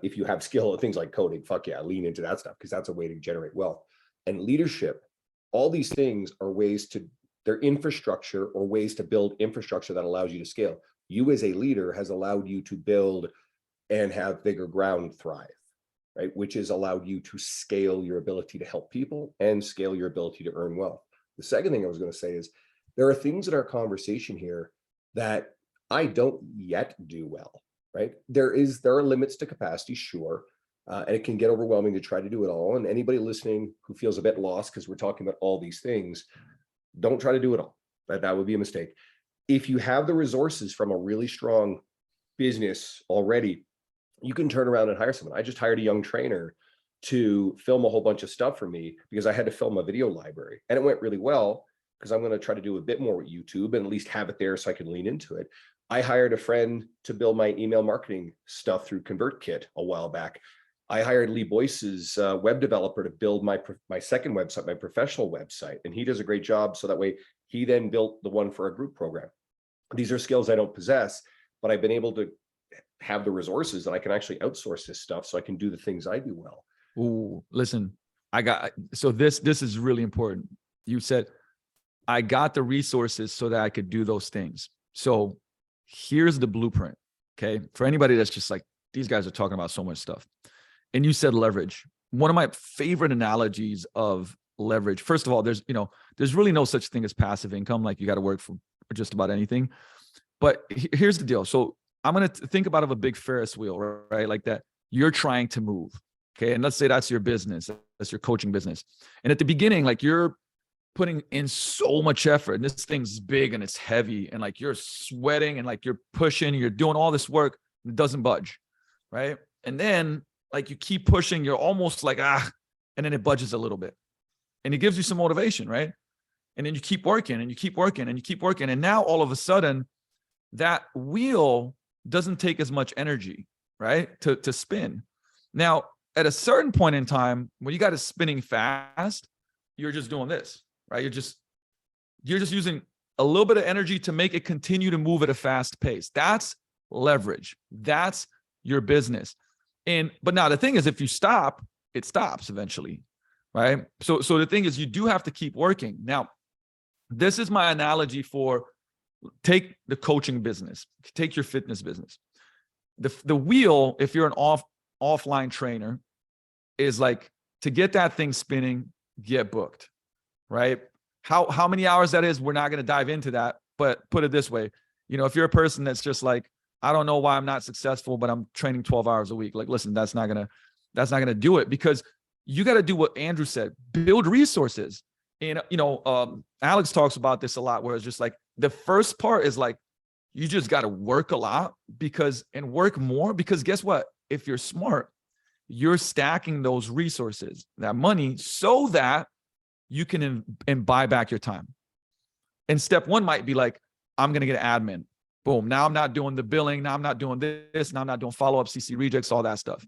If you have skill at things like coding, fuck yeah, lean into that stuff, because that's a way to generate wealth. And leadership, all these things are ways to, they're infrastructure or ways to build infrastructure that allows you to scale. You as a leader has allowed you to build and have bigger ground thrive, right? Which has allowed you to scale your ability to help people and scale your ability to earn wealth. The second thing I was going to say is there are things in our conversation here that I don't yet do well, right? There are limits to capacity, sure. And it can get overwhelming to try to do it all. And anybody listening who feels a bit lost because we're talking about all these things, don't try to do it all. That would be a mistake. If you have the resources from a really strong business already, you can turn around and hire someone. I just hired a young trainer to film a whole bunch of stuff for me because I had to film a video library, and it went really well because I'm going to try to do a bit more with YouTube and at least have it there so I can lean into it. I hired a friend to build my email marketing stuff through ConvertKit a while back. I hired Lee Boyce's web developer to build my second website, my professional website, and he does a great job. So that way he then built the one for our group program. These are skills I don't possess, but I've been able to have the resources that I can actually outsource this stuff so I can do the things I do well. Ooh, listen, so this is really important. You said, I got the resources so that I could do those things. So here's the blueprint. Okay. For anybody that's just like, these guys are talking about so much stuff. And you said leverage. One of my favorite analogies of leverage. First of all, there's really no such thing as passive income. Like you got to work for just about anything. But here's the deal. So I'm going to think about a big Ferris wheel, right? Like that you're trying to move. Okay. And let's say that's your business. That's your coaching business. And at the beginning, like you're putting in so much effort and this thing's big and it's heavy and like you're sweating and like you're pushing, you're doing all this work, and it doesn't budge. Right. And then like you keep pushing, you're almost like, and then it budges a little bit and it gives you some motivation. Right. And then you keep working and you keep working and you keep working. And now all of a sudden that wheel doesn't take as much energy, right? To spin. Now, at a certain point in time, when you got it spinning fast, you're just doing this, right? You're just using a little bit of energy to make it continue to move at a fast pace. That's leverage. That's your business. But now the thing is, if you stop, it stops eventually, right? So the thing is, you do have to keep working. Now, this is my analogy for take the coaching business, take your fitness business. The wheel, if you're an offline trainer, is like to get that thing spinning, get booked, right? How many hours that is, we're not going to dive into that, but put it this way, if you're a person that's just like, I don't know why I'm not successful, but I'm training 12 hours a week. Like, listen, that's not going to do it, because you got to do what Andrew said, build resources. And, Alex talks about this a lot, where it's just like, the first part is like, you just got to work a lot and work more, because guess what? If you're smart, you're stacking those resources, that money, so that you can and buy back your time. And step one might be like, I'm going to get an admin. Boom. Now I'm not doing the billing. Now I'm not doing this. Now I'm not doing follow-up, CC rejects, all that stuff.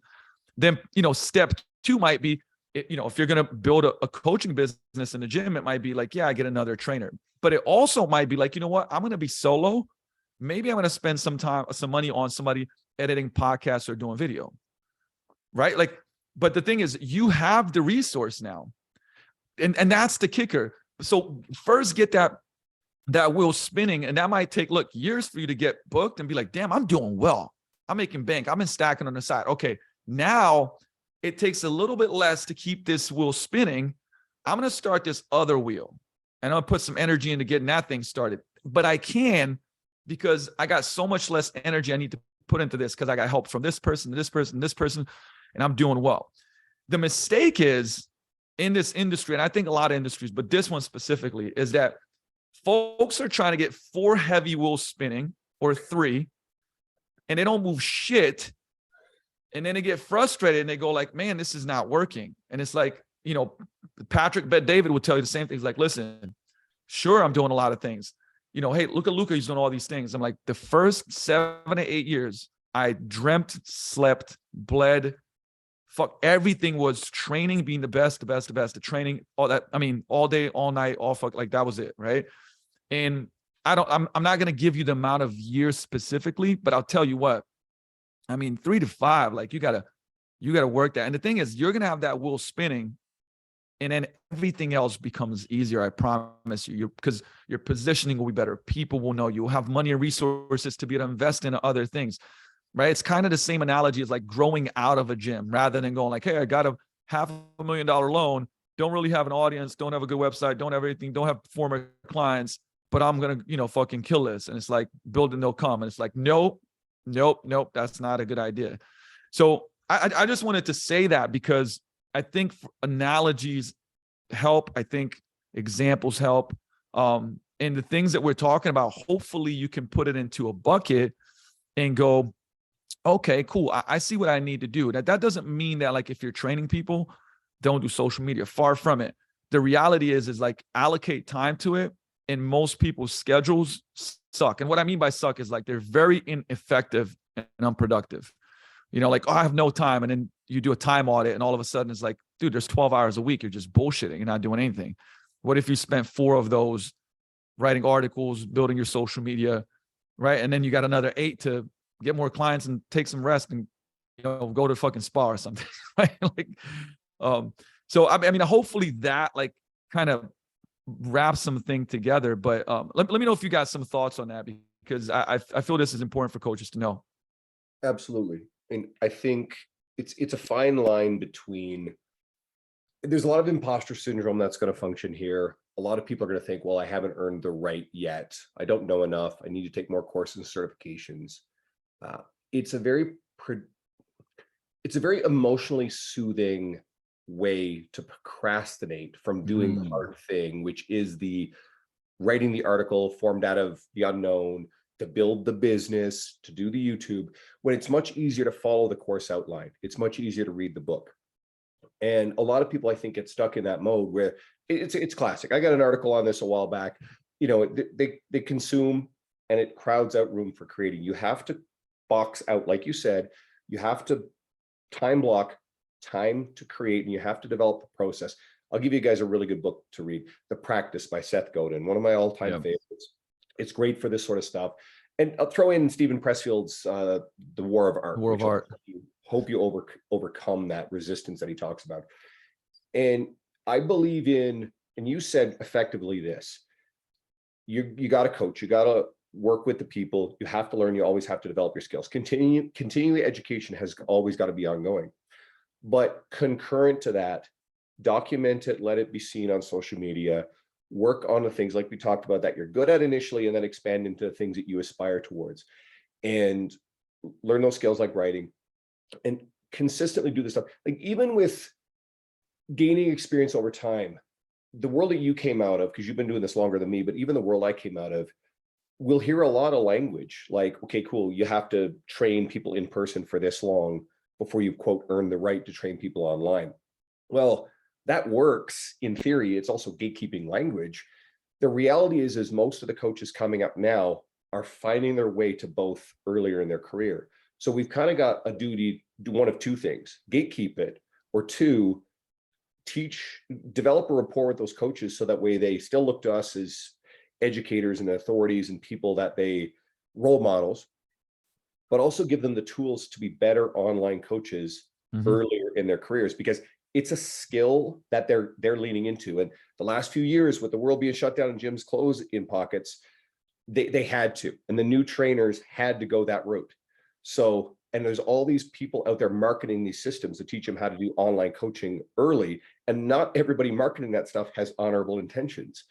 Then, step two might be, if you're going to build a coaching business in the gym, it might be like, yeah, I get another trainer. But it also might be like, you know what? I'm going to be solo. Maybe I'm going to spend some money on somebody editing podcasts or doing video, right? Like, but the thing is, you have the resource now. And that's the kicker. So first get that wheel spinning, and that might take, years for you to get booked and be like, damn, I'm doing well. I'm making bank. I've been stacking on the side. Okay. Now it takes a little bit less to keep this wheel spinning. I'm going to start this other wheel, and I'm going to put some energy into getting that thing started. But I can, because I got so much less energy I need to put into this, because I got help from this person, this person, this person, and I'm doing well. The mistake is in this industry, and I think a lot of industries, but this one specifically, is that folks are trying to get 4 heavy wheels spinning, or 3, and they don't move shit. And then they get frustrated and they go like, man, this is not working. And it's like, Patrick Bet-David would tell you the same things. Like, listen, sure, I'm doing a lot of things. Hey, look at Luca, he's doing all these things. I'm like, the first 7 to 8 years, I dreamt, slept, bled, everything was training, being the best at training, all that. I mean, all day, all night, like that was it, right? And I'm not going to give you the amount of years specifically, but I'll tell you what, 3 to 5, like you gotta work that. And the thing is, you're going to have that wheel spinning, and then everything else becomes easier. I promise you, because your positioning will be better. People will know you. Will have money and resources to be able to invest in other things, right? It's kind of the same analogy as like growing out of a gym, rather than going like, hey, I got a $500,000 loan, don't really have an audience, don't have a good website, don't have anything, don't have former clients, but I'm going to, fucking kill this. And it's like, build and they'll come. And it's like, nope, that's not a good idea. So I just wanted to say that, because I think analogies help. I think examples help. And the things that we're talking about, hopefully you can put it into a bucket and go, okay, cool. I see what I need to do. That doesn't mean that, like, if you're training people, don't do social media. Far from it. The reality is like, allocate time to it. And most people's schedules suck. And what I mean by suck is like, they're very ineffective and unproductive. Like, oh, I have no time. And then you do a time audit, and all of a sudden it's like, dude, there's 12 hours a week. You're just bullshitting. You're not doing anything. What if you spent 4 of those writing articles, building your social media, right? And then you got another 8 to get more clients and take some rest and, go to fucking spa or something, right? So hopefully that like kind of wrap something together. But let me know if you got some thoughts on that, because I feel this is important for coaches to know. Absolutely. And I think it's a fine line between, there's a lot of imposter syndrome that's going to function here. A lot of people are going to think, well, I haven't earned the right yet. I don't know enough. I need to take more courses and certifications. It's a very emotionally soothing way to procrastinate from doing the hard thing, which is the writing the article formed out of the unknown, to build the business, to do the YouTube, when it's much easier to follow the course outline. It's much easier to read the book. And a lot of people, I think, get stuck in that mode where it's classic. I got an article on this a while back. You know, they consume, and it crowds out room for creating. You have to box out, like you said, you have to time block time to create, and you have to develop the process. I'll give you guys a really good book to read, The Practice by Seth Godin, one of my all-time favorites. It's great for this sort of stuff. And I'll throw in Stephen Pressfield's The War of Art. War of Art. Hope you overcome that resistance that he talks about. And I believe in, and you said effectively this, you got to coach, you got to work with the people, you have to learn, you always have to develop your skills. Continuing education has always got to be ongoing. But concurrent to that, document it, let it be seen on social media, work on the things like we talked about that you're good at initially, and then expand into the things that you aspire towards, and learn those skills like writing, and consistently do this stuff. Like, even with gaining experience over time, the world that you came out of, because you've been doing this longer than me, but even the world I came out of, we'll hear a lot of language like, okay, cool, you have to train people in person for this long before you, quote, earn the right to train people online. Well, that works in theory. It's also gatekeeping language. The reality is most of the coaches coming up now are finding their way to both earlier in their career. So we've kind of got a duty, do one of two things: gatekeep it, or two, develop a rapport with those coaches so that way they still look to us as educators and authorities and people that they role models, but also give them the tools to be better online coaches earlier in their careers, because it's a skill that they're leaning into. And the last few years, with the world being shut down and gyms closed in pockets, they had to, and the new trainers had to go that route. So, and there's all these people out there marketing these systems to teach them how to do online coaching early, and not everybody marketing that stuff has honorable intentions.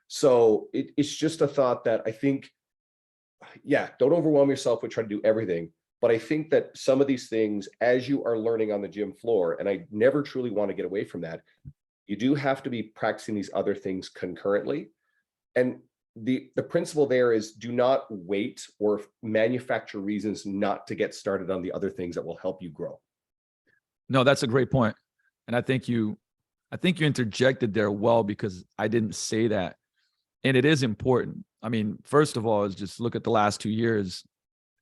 So it's just a thought that I think, yeah, don't overwhelm yourself with trying to do everything. But I think that some of these things, as you are learning on the gym floor, and I never truly want to get away from that, you do have to be practicing these other things concurrently. And the principle there is, do not wait or manufacture reasons not to get started on the other things that will help you grow. No, that's a great point. And I think you interjected there well, because I didn't say that. And it is important. I mean, first of all, is just look at the last 2 years.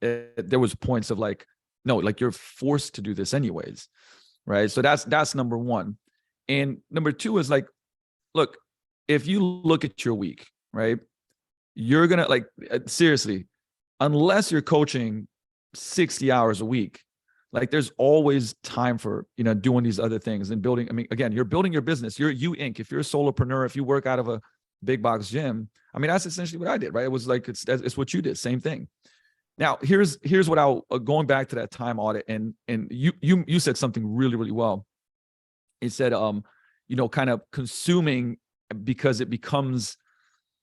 There was points of like, no, like you're forced to do this anyways, right? So that's number one. And number two is like, look, if you look at your week, right, you're gonna, like, seriously, unless you're coaching 60 hours a week, like there's always time for, doing these other things and building. I mean, again, you're building your business. You're You Inc. If you're a solopreneur, if you work out of a big box gym, I mean, that's essentially what I did, right? It was like, it's what you did, same thing. Now, here's what going back to that time audit, and you said something really, really well. It said, kind of consuming, because it becomes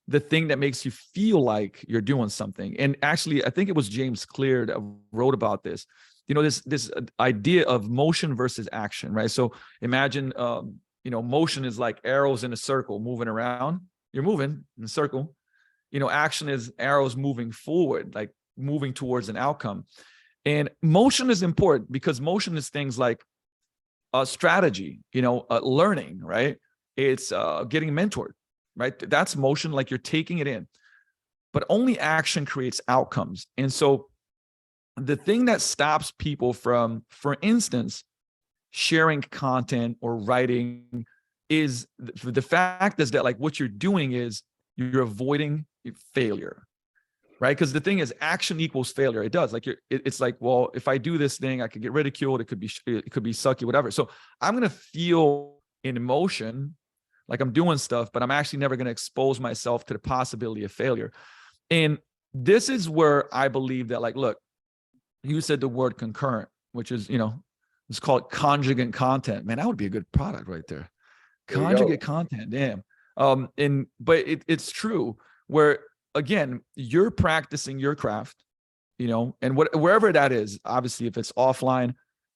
the thing that makes you feel like you're doing something. And actually, I think it was James Clear that wrote about this. This idea of motion versus action, right? So imagine, motion is like arrows in a circle moving around. You're moving in a circle. Action is arrows moving forward, like moving towards an outcome. And motion is important, because motion is things like strategy, learning, right? It's getting mentored, right? That's motion, like you're taking it in. But only action creates outcomes. And so the thing that stops people from, for instance, sharing content or writing, is the fact is that, like, what you're doing is you're avoiding failure, right? Because the thing is, action equals failure. It does. Like, it's like, well, if I do this thing, I could get ridiculed. It could be sucky, whatever. So I'm going to feel in emotion like I'm doing stuff, but I'm actually never going to expose myself to the possibility of failure. And this is where I believe that, like, look, you said the word concurrent, which is, it's called conjugate content. Man, that would be a good product right there. Conjugate content, damn. But it's true, where, again, you're practicing your craft, and wherever that is, obviously, if it's offline,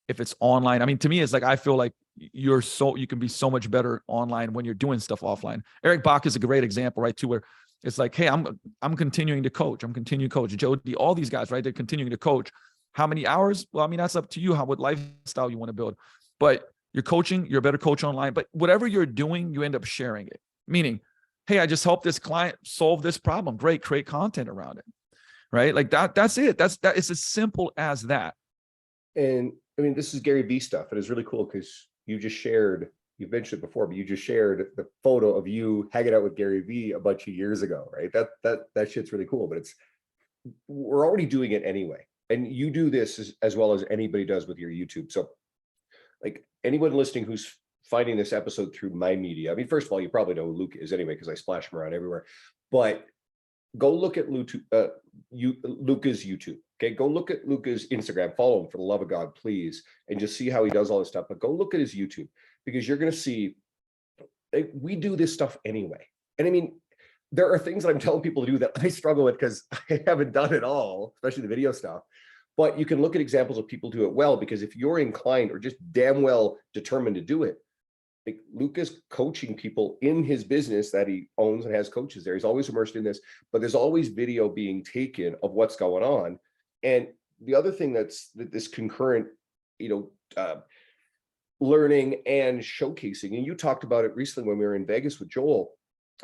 if it's online. I mean, to me, it's like, I feel like you can be so much better online when you're doing stuff offline. Eric Bach is a great example, right? Too, where it's like, hey, I'm continuing to coach. I'm continuing to coach. Jody, all these guys, right? They're continuing to coach. How many hours? Well, I mean, that's up to you, what lifestyle you want to build. But You're coaching, you're a better coach online, but whatever you're doing, you end up sharing it. Meaning, hey, I just helped this client solve this problem. Great, create content around it. Right? Like that's it. That it's as simple as that. And I mean, this is Gary Vee stuff. And it's really cool because you just shared, you've mentioned it before, but you just shared the photo of you hanging out with Gary Vee a bunch of years ago, right? That shit's really cool, but we're already doing it anyway. And you do this as well as anybody does with your YouTube. So like anyone listening who's finding this episode through my media, I mean, first of all, you probably know who Luke is anyway, because I splash him around everywhere, but go look at Luca's YouTube. Okay, go look at Luca's Instagram, follow him for the love of God, please, and just see how he does all this stuff. But go look at his YouTube, because you're going to see we do this stuff anyway. And I mean, there are things that I'm telling people to do that I struggle with because I haven't done it all, especially the video stuff. But you can look at examples of people do it well, because if you're inclined or just damn well determined to do it, like Luke is coaching people in his business that he owns and has coaches there. He's always immersed in this, but there's always video being taken of what's going on. And the other thing that's this concurrent, learning and showcasing, and you talked about it recently when we were in Vegas with Joel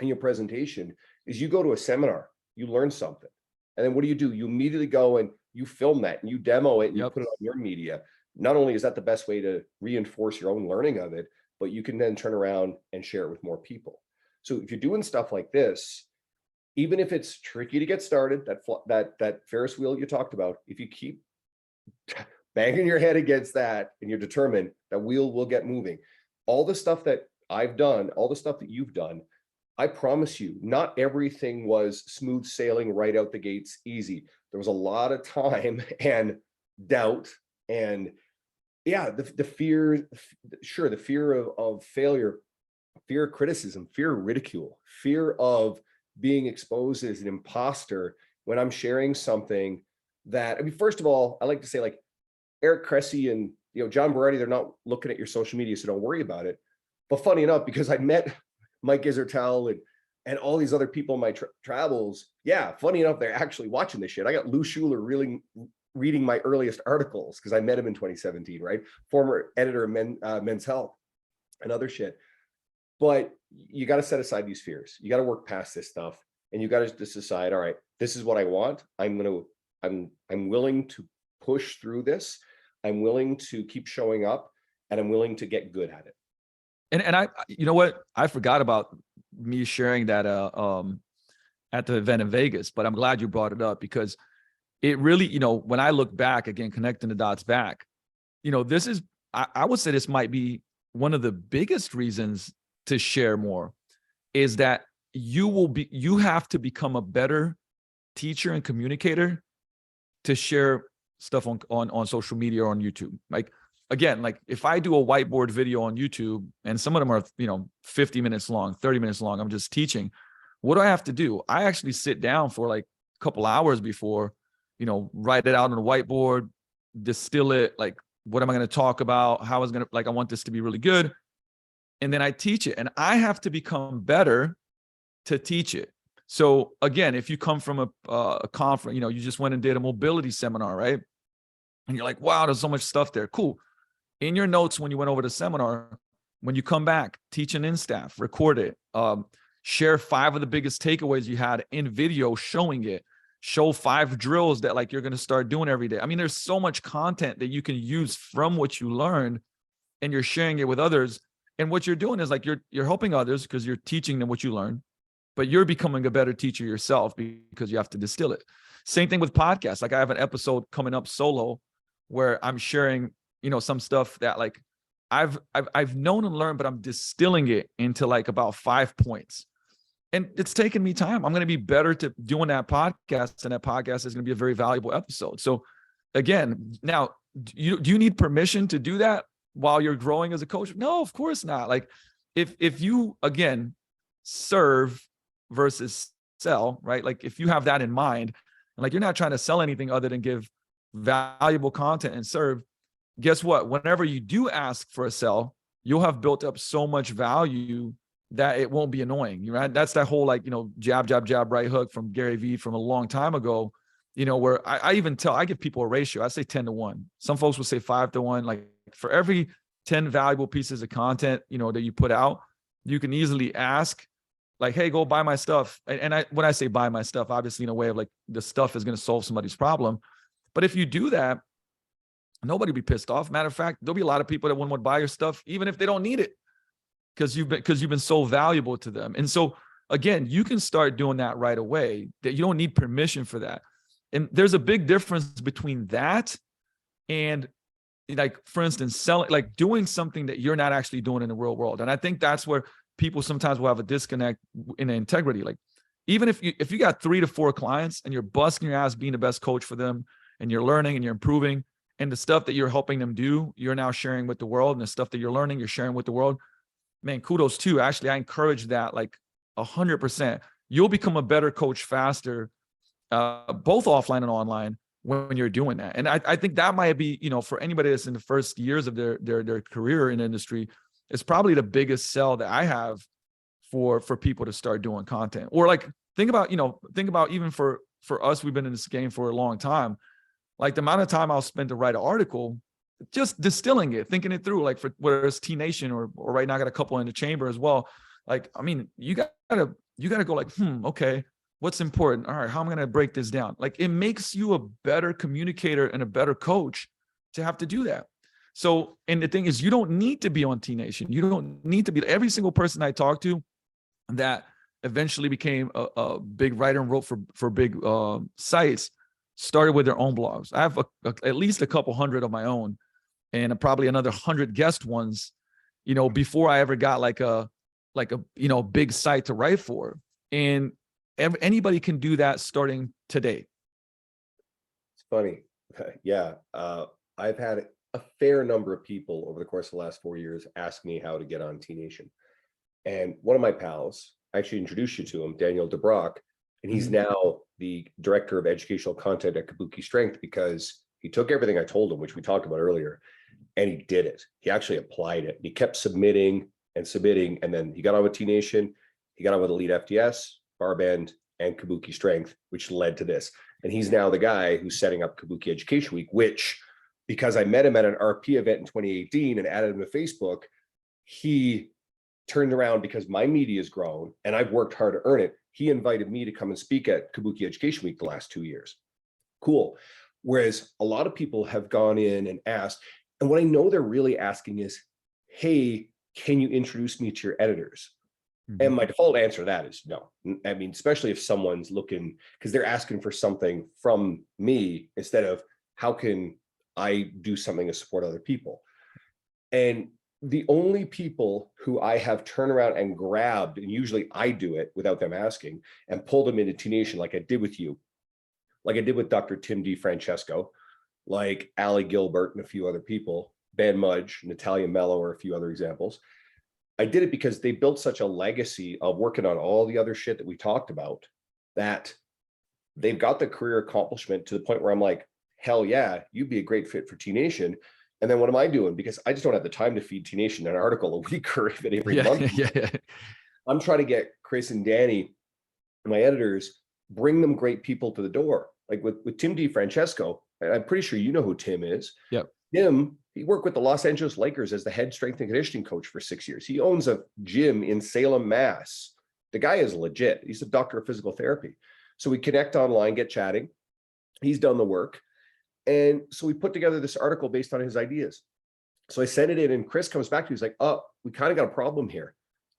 in your presentation, is you go to a seminar, you learn something. And then what do? You immediately go and you film that and you demo it and you put it on your media. Not only is that the best way to reinforce your own learning of it, but you can then turn around and share it with more people. So if you're doing stuff like this, even if it's tricky to get started, that Ferris wheel you talked about, if you keep banging your head against that and you're determined, that wheel will get moving. All the stuff that I've done, all the stuff that you've done, I promise you, not everything was smooth sailing right out the gates, easy. There was a lot of time and doubt and the fear, sure, the fear of failure, fear of criticism, fear of ridicule, fear of being exposed as an imposter when I'm sharing something that, I mean, first of all, I like to say, like, Eric Cressy and John Berardi, they're not looking at your social media, so don't worry about it. But funny enough, because I met Mike Isertel and all these other people in my travels, funny enough, they're actually watching this shit. I got Lou Schuler really reading my earliest articles because I met him in 2017, right? Former editor of Men's Health and other shit. But you got to set aside these fears. You got to work past this stuff, and you got to just decide, all right, this is what I want. I'm willing to push through this. I'm willing to keep showing up, and I'm willing to get good at it. And I, you know what? I forgot about me sharing that at the event in Vegas, but I'm glad you brought it up, because it really, when I look back again, connecting the dots back, this is, I would say this might be one of the biggest reasons to share more, is that you have to become a better teacher and communicator to share stuff on social media or on YouTube. Like, again, like if I do a whiteboard video on YouTube and some of them are, 50 minutes long, 30 minutes long, I'm just teaching. What do I have to do? I actually sit down for like a couple hours before, write it out on a whiteboard, distill it. Like, what am I going to talk about? How is going to, like, I want this to be really good. And then I teach it, and I have to become better to teach it. So again, if you come from a conference, you just went and did a mobility seminar, right? And you're like, wow, there's so much stuff there. Cool. In your notes, when you went over the seminar, when you come back, teach an in-staff, record it, share 5 of the biggest takeaways you had in video, showing it, show 5 drills that like you're going to start doing every day. I mean, there's so much content that you can use from what you learned, and you're sharing it with others. And what you're doing is like, you're helping others because you're teaching them what you learned, but you're becoming a better teacher yourself because you have to distill it. Same thing with podcasts. Like, I have an episode coming up solo where I'm sharing, some stuff that like I've known and learned, but I'm distilling it into like about 5 points. And it's taken me time. I'm going to be better to doing that podcast, and that podcast is going to be a very valuable episode. So again, now, do you need permission to do that while you're growing as a coach? No, of course not. Like, if you, again, serve versus sell, right? Like, if you have that in mind, and like, you're not trying to sell anything other than give valuable content and serve, guess what? Whenever you do ask for a sell, you'll have built up so much value that it won't be annoying, right? That's that whole, like, jab, jab, jab, right hook from Gary Vee from a long time ago, where I give people a ratio. I say 10 to 1. Some folks will say 5 to 1. Like, for every 10 valuable pieces of content, that you put out, you can easily ask like, hey, go buy my stuff. And when I say buy my stuff, obviously in a way of like the stuff is going to solve somebody's problem. But if you do that, nobody will be pissed off. Matter of fact, there'll be a lot of people that won't buy your stuff, even if they don't need it, because you've been so valuable to them. And so again, you can start doing that right away, that you don't need permission for that. And there's a big difference between that and, like, for instance, selling, like doing something that you're not actually doing in the real world. And I think that's where people sometimes will have a disconnect in the integrity. Like, even if you got 3 to 4 clients and you're busting your ass being the best coach for them, and you're learning and you're improving, and the stuff that you're helping them do, you're now sharing with the world, and the stuff that you're learning, you're sharing with the world, man, kudos too. Actually, I encourage that like 100%. You'll become a better coach faster, both offline and online, when you're doing that. And I think that might be, for anybody that's in the first years of their career in the industry, it's probably the biggest sell that I have for people to start doing content. Or like, think about even for us, we've been in this game for a long time. Like, the amount of time I'll spend to write an article, just distilling it, thinking it through, like for whether it's T Nation or right now I got a couple in the chamber as well. Like, I mean, you gotta go like, okay, what's important? All right, how am I going to break this down? Like, it makes you a better communicator and a better coach to have to do that. So, and the thing is, you don't need to be on T Nation. You don't need to be. Every single person I talked to that eventually became a big writer and wrote for big sites started with their own blogs. I have at least a couple hundred of my own, and probably another 100 guest ones, before I ever got like a big site to write for. And anybody can do that starting today. It's funny. Yeah. I've had a fair number of people over the course of the last 4 years ask me how to get on T Nation. And one of my pals, I actually introduced you to him, Daniel DeBrock, and he's now the director of educational content at Kabuki Strength, because he took everything I told him, which we talked about earlier, and he did it. He actually applied it. He kept submitting, and then he got on with T Nation. He got on with Elite FTS, Barbend, and Kabuki Strength, which led to this. And he's now the guy who's setting up Kabuki Education Week, which, because I met him at an RP event in 2018 and added him to Facebook, he turned around, because my media has grown and I've worked hard to earn it. He invited me to come and speak at Kabuki Education Week the last 2 years. Cool. Whereas a lot of people have gone in and asked, and what I know they're really asking is, hey, can you introduce me to your editors? And my default answer to that is no. I mean, especially if someone's looking, because they're asking for something from me instead of how can I do something to support other people. And the only people who I have turned around and grabbed, and usually I do it without them asking, and pulled them into T Nation, like I did with you, like I did with Dr. Tim DiFrancesco, like Ali Gilbert and a few other people, Ben Mudge, Natalia Mello, or a few other examples. I did it because they built such a legacy of working on all the other shit that we talked about, that they've got the career accomplishment to the point where I'm like, hell yeah, you'd be a great fit for T Nation. And then what am I doing? Because I just don't have the time to feed T Nation an article a week or even every month. Yeah. I'm trying to get Chris and Danny, my editors, bring them great people to the door. Like with Tim DiFrancesco, and I'm pretty sure you know who Tim is. Yep. Tim, he worked with the Los Angeles Lakers as the head strength and conditioning coach for 6 years. He owns a gym in Salem, Mass. The guy is legit. He's a doctor of physical therapy. So we connect online, get chatting. He's done the work. And so we put together this article based on his ideas. So I sent it in, and Chris comes back to me. He's like, oh, we kind of got a problem here.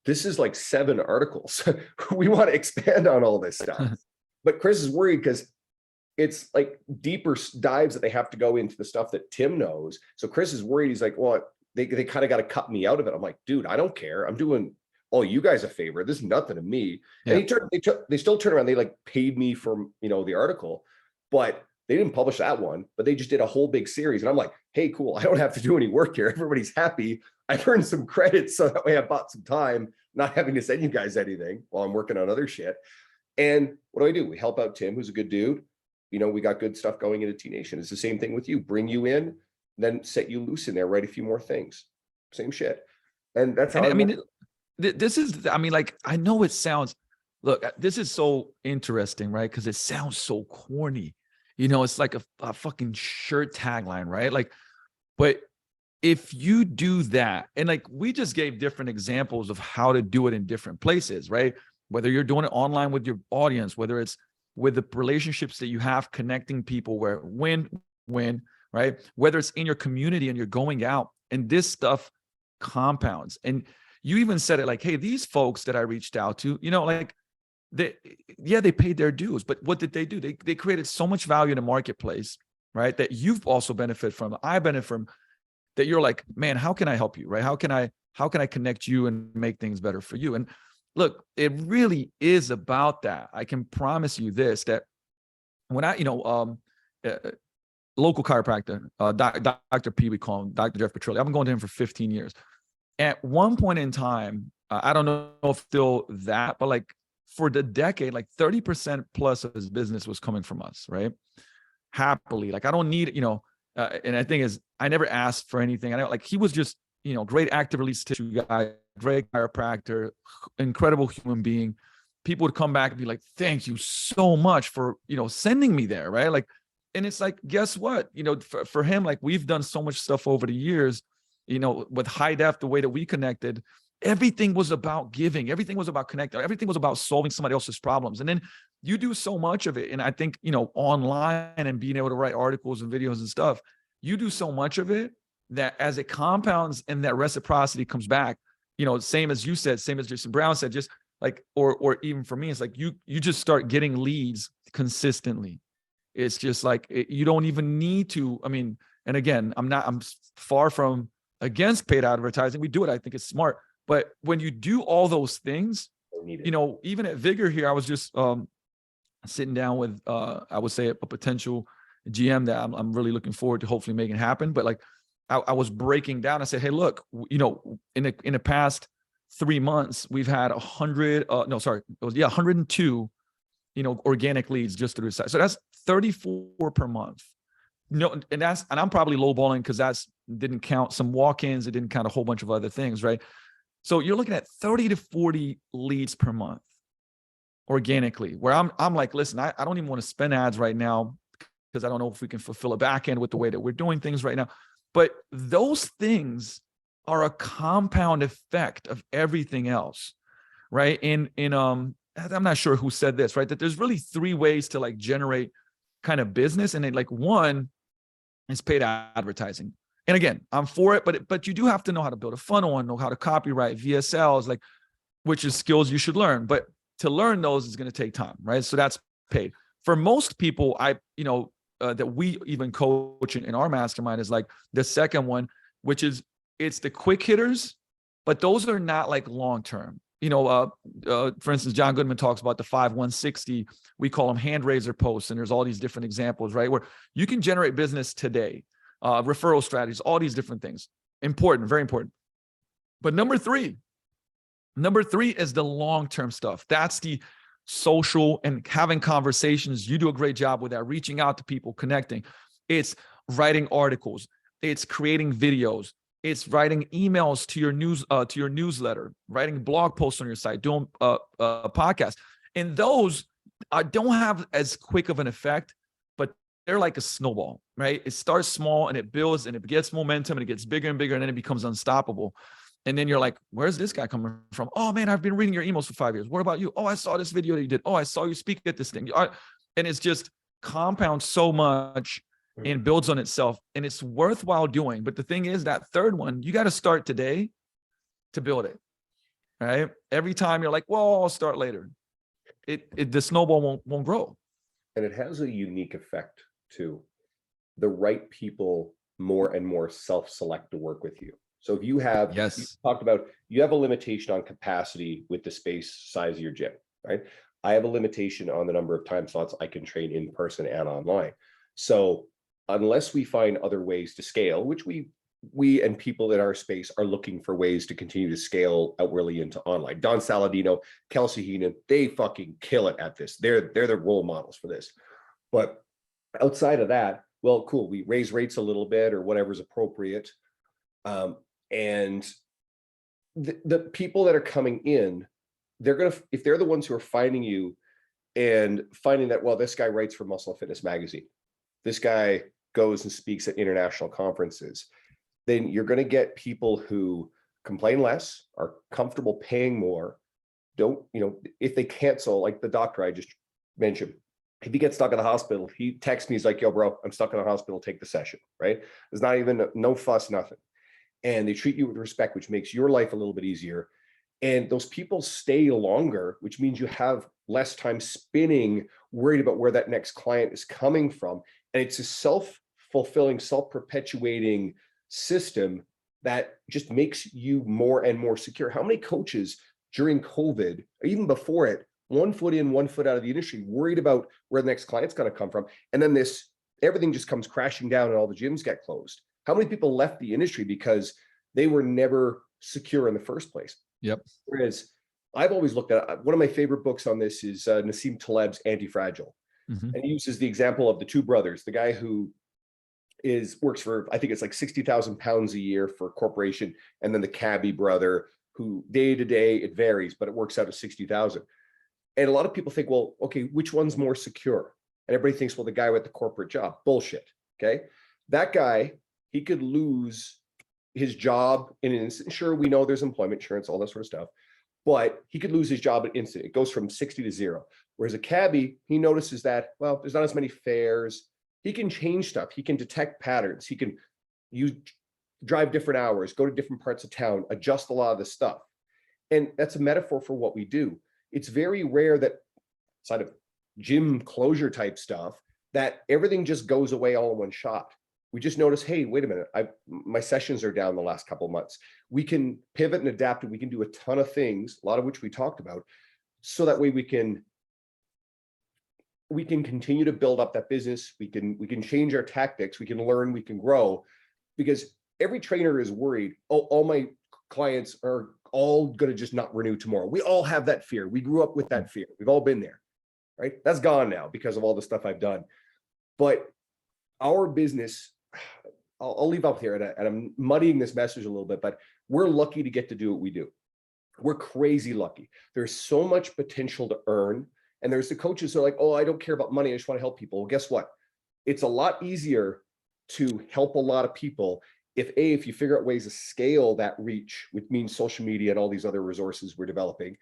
This is like 7 articles. We want to expand on all this stuff. But Chris is worried because it's like deeper dives that they have to go into the stuff that Tim knows. So Chris is worried. He's like, well, they kind of got to cut me out of it. I'm like, dude, I don't care. I'm doing all you guys a favor. This is nothing to me. Yeah. And they still turn around. They like paid me for, the article, but they didn't publish that one, but they just did a whole big series. And I'm like, hey, cool. I don't have to do any work here. Everybody's happy. I've earned some credits, so that way I bought some time not having to send you guys anything while I'm working on other shit. And what do? We help out Tim, who's a good dude. We got good stuff going into T Nation. It's the same thing with you. Bring you in, then set you loose in there, write a few more things. Same shit. And that's how this is, like, I know it sounds, look, this is so interesting, right? Because it sounds so corny. It's like a fucking shirt tagline, right? Like, but if you do that, and like we just gave different examples of how to do it in different places, right? Whether you're doing it online with your audience, whether it's with the relationships that you have connecting people where win, right? Whether it's in your community and you're going out, and this stuff compounds. And you even said it like, hey, these folks that I reached out to, like they paid their dues, but what did they do? They created so much value in the marketplace, right? That you've also benefited from. I benefit from, that you're like, man, how can I help you, right? How can I connect you and make things better for you? And look, it really is about that. I can promise you this, that when I, local chiropractor, Dr. P, we call him, Dr. Jeff Petrilli. I've been going to him for 15 years. At one point in time, I don't know if still that, but like for the decade, like 30% plus of his business was coming from us, right? Happily. Like I don't need, and I think is I never asked for anything. I know, like he was just, great active release tissue guy, great chiropractor, incredible human being. People would come back and be like, thank you so much for, sending me there. Right. Like, and it's like, guess what? For him, like we've done so much stuff over the years, with high def, the way that we connected, everything was about giving. Everything was about connecting. Everything was about solving somebody else's problems. And then you do so much of it. And I think, online and being able to write articles and videos and stuff, you do so much of it that as it compounds and that reciprocity comes back, same as you said, same as Jason Brown said, just like, or even for me, it's like you just start getting leads consistently. It's just like, you don't even need to, and again, I'm far from against paid advertising. We do it. I think it's smart. But when you do all those things, even at Vigor here, I was just sitting down with, I would say a potential GM that I'm really looking forward to hopefully making happen. But like, I was breaking down. I said, hey, look, in the past 3 months, we've had 102, organic leads just through the site. So that's 34 per month. And I'm probably lowballing because that's didn't count some walk-ins. It didn't count a whole bunch of other things, right? So you're looking at 30 to 40 leads per month organically, where I'm like, listen, I don't even want to spend ads right now because I don't know if we can fulfill a back end with the way that we're doing things right now. But those things are a compound effect of everything else, right? I'm not sure who said this, right? That there's really 3 ways to like generate kind of business. And like one is paid advertising. And again, I'm for it, but you do have to know how to build a funnel and know how to copyright VSLs, like, which is skills you should learn. But to learn those is going to take time, right? So that's paid. For most people, that we even coach in our mastermind is like the second one, which is it's the quick hitters, but those are not like long-term. For instance, John Goodman talks about the 5-1-60. We call them hand raiser posts. And there's all these different examples, right? Where you can generate business today, referral strategies, all these different things. Important, very important. But number three is the long-term stuff. That's the social and having conversations. You do a great job with that, reaching out to people, connecting. It's writing articles. It's creating videos. It's writing emails to your newsletter, writing blog posts on your site, doing a podcast. And those don't have as quick of an effect, but they're like a snowball, right? It starts small and it builds and it gets momentum and it gets bigger and bigger and then it becomes unstoppable. And then you're like, where's this guy coming from? Oh man, I've been reading your emails for 5 years. What about you? Oh, I saw this video that you did. Oh, I saw you speak at this thing. And it's just compounds so much and builds on itself, and it's worthwhile doing. But the thing is, that third one, you got to start today to build it, right? Every time you're like, well, I'll start later. The snowball won't grow. And it has a unique effect too. The right people more and more self-select to work with you. So if you have, you talked about, you have a limitation on capacity with the space size of your gym, right? I have a limitation on the number of time slots I can train in person and online. So unless we find other ways to scale, which we and people in our space are looking for ways to continue to scale outwardly into online. Don Saladino, Kelsey Heenan, they fucking kill it at this. They're the role models for this. But outside of that, well, cool, we raise rates a little bit or whatever's appropriate. And the people that are coming in, they're going to, if they're the ones who are finding you and finding that, well, this guy writes for Muscle and Fitness magazine, this guy goes and speaks at international conferences, then you're going to get people who complain less, are comfortable paying more, don't, if they cancel, like the doctor I just mentioned, if he gets stuck in the hospital, he texts me, he's like, yo, bro, I'm stuck in the hospital, take the session, right? There's not even, no fuss, nothing. And they treat you with respect, which makes your life a little bit easier. And those people stay longer, which means you have less time spinning, worried about where that next client is coming from. And it's a self-fulfilling, self-perpetuating system that just makes you more and more secure. How many coaches during COVID, or even before it, 1 foot in, 1 foot out of the industry, worried about where the next client's going to come from? And then everything just comes crashing down and all the gyms get closed. How many people left the industry because they were never secure in the first place? Yep. Whereas I've always looked at, one of my favorite books on this is Nassim Taleb's Anti-Fragile. And he uses the example of the two brothers, the guy who works for, I think it's like 60,000 pounds a year for a corporation, and then the cabbie brother who day to day, it varies, but it works out at 60,000. And a lot of people think, well, okay, which one's more secure? And everybody thinks, well, the guy with the corporate job. Bullshit. Okay. That guy, he could lose his job in an instant. Sure, we know there's employment insurance, all that sort of stuff, but he could lose his job in an instant. It goes from 60 to 0. Whereas a cabbie, he notices that, well, there's not as many fares. He can change stuff. He can detect patterns. He can drive different hours, go to different parts of town, adjust a lot of the stuff. And that's a metaphor for what we do. It's very rare that, outside of gym closure type stuff, that everything just goes away all in one shot. We just notice, hey, wait a minute, my sessions are down the last couple of months. We can pivot and adapt, and we can do a ton of things, a lot of which we talked about, so that way we can continue to build up that business. We can change our tactics. We can learn. We can grow, because every trainer is worried. Oh, all my clients are all going to just not renew tomorrow. We all have that fear. We grew up with that fear. We've all been there, right? That's gone now because of all the stuff I've done. But our business, I'll leave up here, and I'm muddying this message a little bit, but we're lucky to get to do what we do. We're crazy lucky. There's so much potential to earn. And there's the coaches who are like, oh, I don't care about money, I just want to help people. Well, guess what? It's a lot easier to help a lot of people if you figure out ways to scale that reach, which means social media and all these other resources we're developing.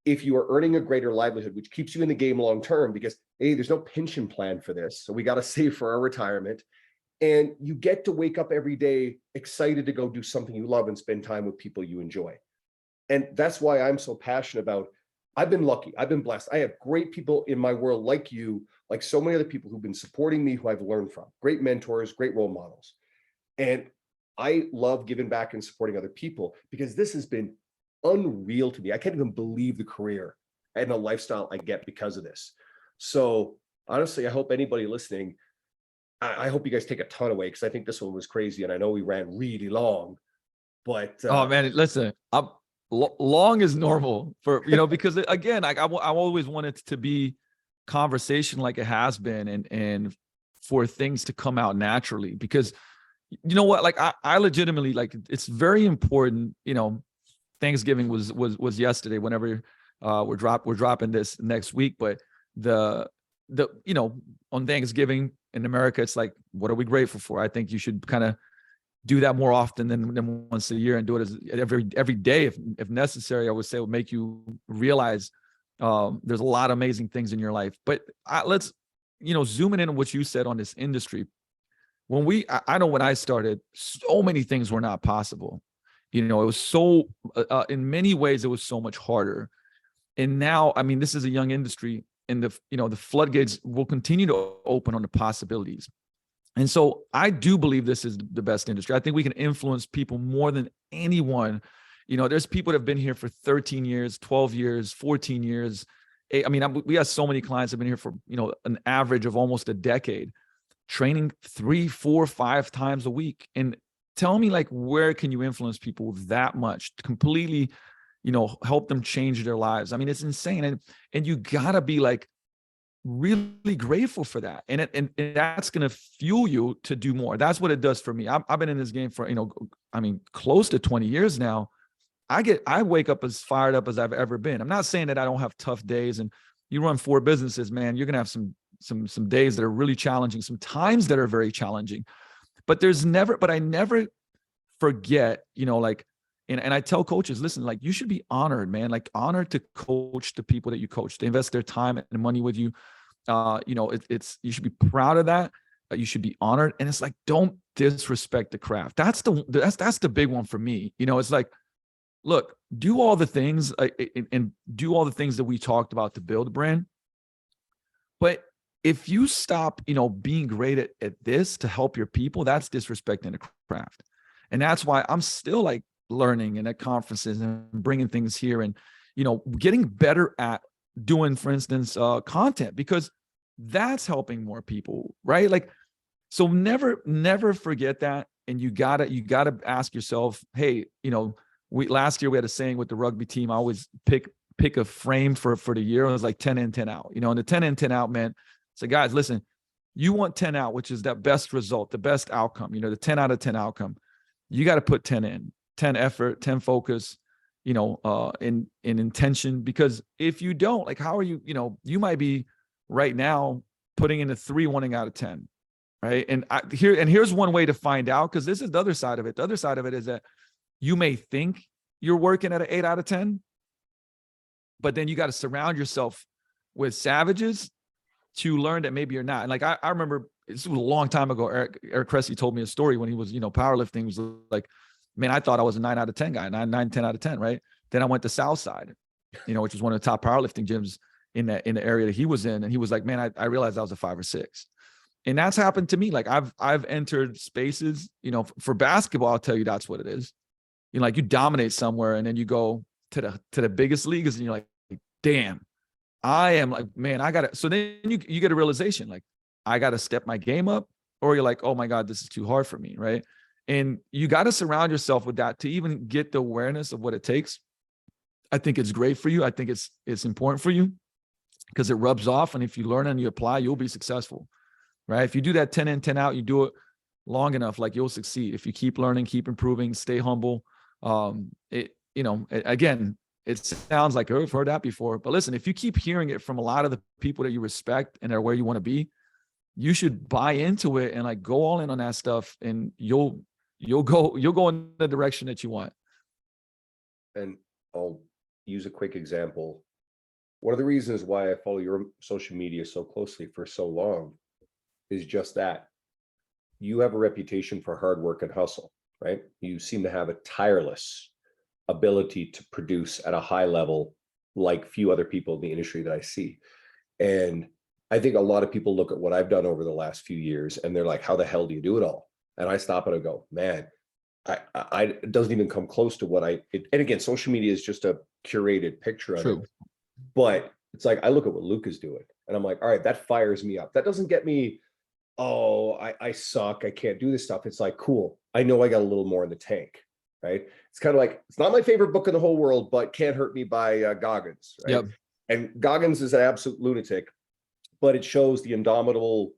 If you are earning a greater livelihood, which keeps you in the game long term, because there's no pension plan for this, so we got to save for our retirement. And you get to wake up every day excited to go do something you love and spend time with people you enjoy. And that's why I'm so passionate about, I've been lucky, I've been blessed. I have great people in my world like you, like so many other people who've been supporting me, who I've learned from, great mentors, great role models. And I love giving back and supporting other people, because this has been unreal to me. I can't even believe the career and the lifestyle I get because of this. So honestly, I hope anybody listening, I hope you guys take a ton away, because I think this one was crazy, and I know we ran really long, but oh man, listen, long is normal for, because again, I always want it to be conversation like it has been, and for things to come out naturally, because you know what, like I legitimately, like, it's very important. Thanksgiving was yesterday, whenever we're dropping this next week, but the on Thanksgiving in America, it's like, what are we grateful for? I think you should kind of do that more often than once a year, and do it as every day if necessary. I would say it would make you realize there's a lot of amazing things in your life. But let's zooming in on what you said on this industry. I know when I started, so many things were not possible. It was so in many ways it was so much harder. And now, I mean, this is a young industry, and the floodgates will continue to open on the possibilities. And so I do believe this is the best industry. I think we can influence people more than anyone. There's people that have been here for 13 years, 12 years, 14 years. I mean, we have so many clients that have been here for, an average of almost a decade, training 3, 4, 5 times a week. And tell me, like, where can you influence people that much to completely, help them change their lives? I mean, it's insane. And you gotta be like really grateful for that. And that's going to fuel you to do more. That's what it does for me. I've been in this game for, close to 20 years now. I wake up as fired up as I've ever been. I'm not saying that I don't have tough days, and you run 4 businesses, man, you're going to have some days that are really challenging, some times that are very challenging, but I never forget, like, and I tell coaches, listen, like, you should be honored, man, like honored to coach the people that you coach. They invest their time and money with you. It's you should be proud of that. You should be honored. And it's like, don't disrespect the craft. That's the big one for me. It's like, look, do all the things and do all the things that we talked about to build a brand. But if you stop, being great at this to help your people, that's disrespecting the craft. And that's why I'm still like learning and at conferences and bringing things here and, getting better at doing, for instance, content, because that's helping more people, right? Like, so never forget that. And you gotta ask yourself, hey, last year we had a saying with the rugby team. I always pick a frame for the year. It was like 10 in, 10 out, and the 10 in, 10 out meant, so guys, listen, you want 10 out, which is that best result, the best outcome, the 10 out of 10 outcome. You got to put 10 in, 10 effort, 10 focus, in intention, because if you don't, like, how are you, you might be right now putting in a 3 wanting out of 10. Right. And here's one way to find out, because this is the other side of it. The other side of it is that you may think you're working at an 8 out of 10, but then you got to surround yourself with savages to learn that maybe you're not. And like, I remember, this was a long time ago, Eric Cressy told me a story when he was, powerlifting. He was like, man, I thought I was a 9 out of 10 guy, 10 out of 10. Right. Then I went to Southside, which was one of the top powerlifting gyms in the area that he was in. And he was like, man, I realized I was a 5 or 6. And that's happened to me. Like, I've entered spaces, for basketball, I'll tell you, that's what it is. Like, you dominate somewhere and then you go to the biggest leagues and you're like, damn, I am like, man, I gotta. So then you get a realization, like, I gotta step my game up, or you're like, oh my God, this is too hard for me, right? And you got to surround yourself with that to even get the awareness of what it takes. I think it's great for you. I think it's important for you because it rubs off. And if you learn and you apply, you'll be successful, right? If you do that 10 in, 10 out, you do it long enough, like, you'll succeed. If you keep learning, keep improving, stay humble. Again, it sounds like, oh, I've heard that before, but listen, if you keep hearing it from a lot of the people that you respect and are where you want to be, you should buy into it and like go all in on that stuff, and you'll go in the direction that you want. And I'll use a quick example. One of the reasons why I follow your social media so closely for so long is just that. You have a reputation for hard work and hustle, right? You seem to have a tireless ability to produce at a high level like few other people in the industry that I see. And I think a lot of people look at what I've done over the last few years and they're like, how the hell do you do it all? And I stop and I go, man, I it doesn't even come close to what and again, social media is just a curated picture of True. it. But it's like, I look at what Luke is doing and I'm like, all right, that fires me up. That doesn't get me, oh, I suck, I can't do this stuff. It's like, cool, I know I got a little more in the tank, right? It's kind of like, it's not my favorite book in the whole world, but Can't Hurt Me by Goggins, right? Yep. And Goggins is an absolute lunatic, but it shows the indomitable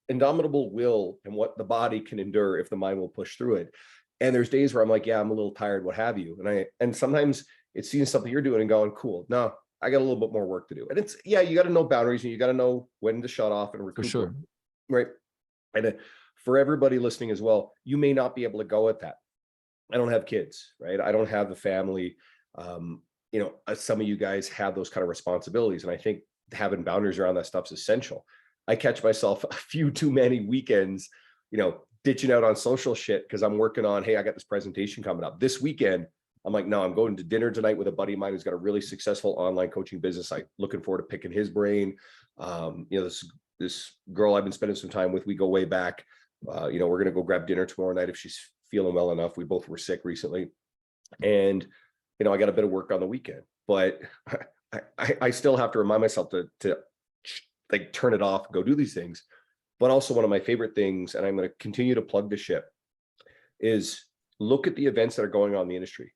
will and what the body can endure if the mind will push through it. And there's days where I'm like, yeah, I'm a little tired, what have you. And sometimes it's seeing something you're doing and going, cool, no, I got a little bit more work to do. And it's, yeah, you got to know boundaries and you got to know when to shut off and recuperate. For sure. Right. And for everybody listening as well, you may not be able to go at that. I don't have kids, right? I don't have the family. Some of you guys have those kind of responsibilities. And I think having boundaries around that stuff is essential. I catch myself a few too many weekends, ditching out on social shit because I'm working on, hey, I this presentation coming up this weekend. I'm like, no, I'm going to dinner tonight with a buddy of mine who's got a really successful online coaching business. I'm looking forward to picking his brain. This girl I've been spending some time with, we go way back. We're going to go grab dinner tomorrow night if she's feeling well enough. We both were sick recently. And, I got a bit of work on the weekend, but I still have to remind myself to like turn it off, go do these things. But also one of my favorite things, and I'm going to continue to plug the ship, is look at the events that are going on in the industry.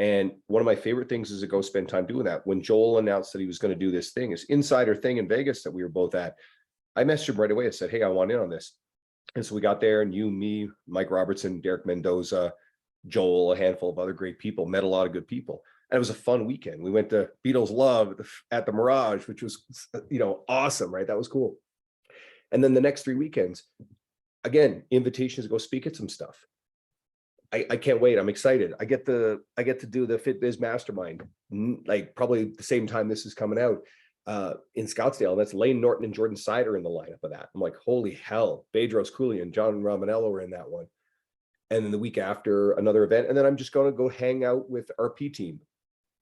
And one of my favorite things is to go spend time doing that. When Joel announced that he was going to do this thing, this insider thing in Vegas that we were both at, I messaged him right away. I said, hey, I want in on this. And so we got there, and you, me, Mike Robertson, Derek Mendoza, Joel, a handful of other great people, met a lot of good people. And it was a fun weekend. We went to Beatles Love at the Mirage, which was, awesome, right? That was cool. And then the next 3 weekends, again, invitations to go speak at some stuff. I can't wait. I'm excited. I get to do the FitBiz Mastermind, like probably the same time this is coming out in Scottsdale. That's Lane Norton and Jordan Sider in the lineup of that. I'm like, holy hell, Bedros Cooley and John Romanello are in that one. And then the week after, another event. And then I'm just going to go hang out with our P team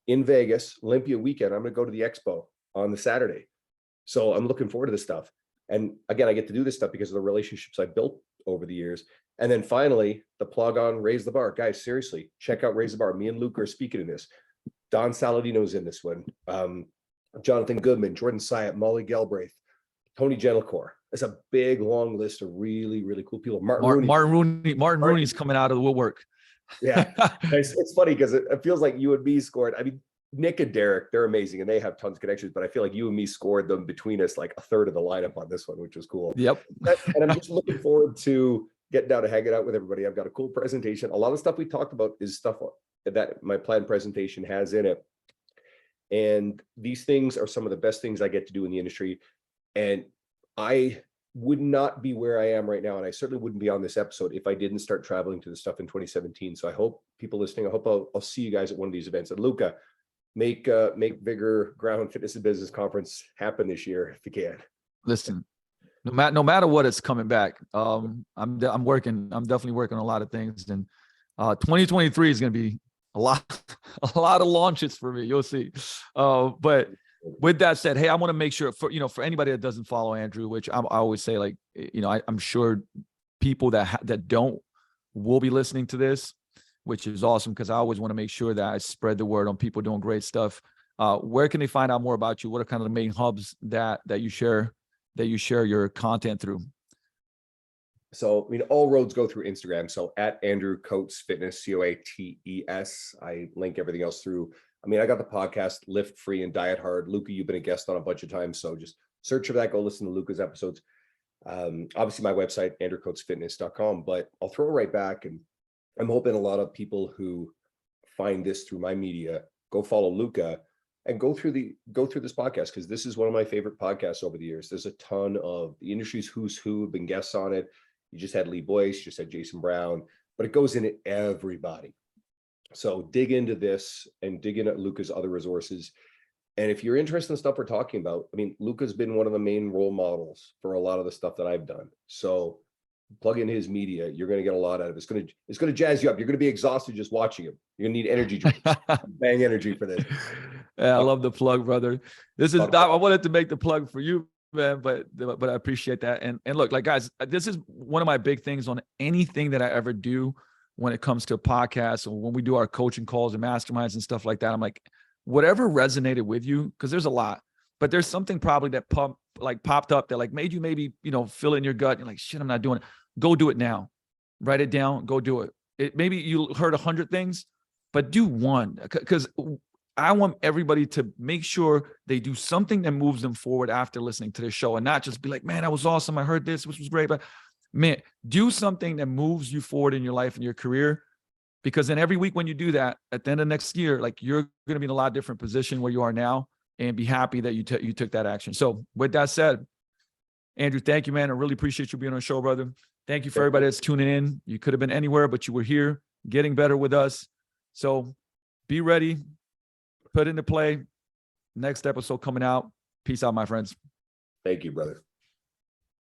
in Vegas, Olympia weekend. I'm going to go to the expo on the Saturday. So I'm looking forward to this stuff. And again, I get to do this stuff because of the relationships I built over the years. And then finally, the plug on Raise the Bar. Guys, seriously, check out Raise the Bar. Me and Luke are speaking in this. Don Saladino's in this one. Jonathan Goodman, Jordan Syatt, Molly Galbraith, Tony Gentlecore. It's a big, long list of really, really cool people. Martin Rooney's coming out of the woodwork. Yeah, it's funny because it feels like you and me scored. I mean, Nick and Derek, they're amazing and they have tons of connections, but I feel like you and me scored them between us like a third of the lineup on this one, which was cool. Yep. And I'm just looking forward to getting down and hanging out with everybody. I've got a cool presentation. A lot of stuff we talked about is stuff that my planned presentation has in it. And these things are some of the best things I get to do in the industry. And I would not be where I am right now. And I certainly wouldn't be on this episode if I didn't start traveling to the stuff in 2017. So I hope people listening, I hope I'll see you guys at one of these events. And Luca, make Vigor Ground Fitness and Business Conference happen this year if you can. Listen, no matter what, it's coming back. I'm definitely working on a lot of things, and 2023 is going to be a lot of launches for me. You'll see. But with that said, hey, I want to make sure for anybody that doesn't follow Andrew, which I always say, like, I'm sure people that don't will be listening to this, which is awesome because I always want to make sure that I spread the word on people doing great stuff. Where can they find out more about you? What are kind of the main hubs that you share your content through? So, I mean, all roads go through Instagram. So at Andrew Coates Fitness, COATES. I link everything else through. I mean, I got the podcast Lift Free and Diet Hard. Luca, you've been a guest on a bunch of times. So just search for that. Go listen to Luca's episodes. Obviously my website, andrewcoatesfitness.com, but I'll throw it right back. And I'm hoping a lot of people who find this through my media, go follow Luca and go through this podcast, because this is one of my favorite podcasts over the years. There's a ton of the industry's who's who have been guests on it. You just had Lee Boyce, you just had Jason Brown, but it goes into everybody. So dig into this and dig into Luca's other resources. And if you're interested in stuff we're talking about, I mean, Luca's been one of the main role models for a lot of the stuff that I've done. So plug in his media, you're going to get a lot out of it. It's going to jazz you up. You're going to be exhausted just watching him. You're going to need energy drinks. Bang energy for this. Yeah, I love the plug, brother. This is not, I wanted to make the plug for you, man, but I appreciate that. And look, like, guys, this is one of my big things on anything that I ever do when it comes to podcasts or when we do our coaching calls and masterminds and stuff like that. I'm like, whatever resonated with you, because there's a lot, but there's something probably that popped up that like made you maybe, feel in your gut. You're like, shit, I'm not doing it. Go do it now. Write it down. Go do it. Maybe you heard 100 things, but do one, because I want everybody to make sure they do something that moves them forward after listening to this show, and not just be like, man, that was awesome. I heard this, which was great. But man, do something that moves you forward in your life and your career, because then every week when you do that, at the end of next year, like, you're going to be in a lot different position where you are now, and be happy that you took that action. So with that said, Andrew, thank you, man. I really appreciate you being on the show, brother. Thank you for everybody that's tuning in. You could have been anywhere, but you were here getting better with us. So be ready, put into play. Next episode coming out. Peace out, my friends. Thank you, brother.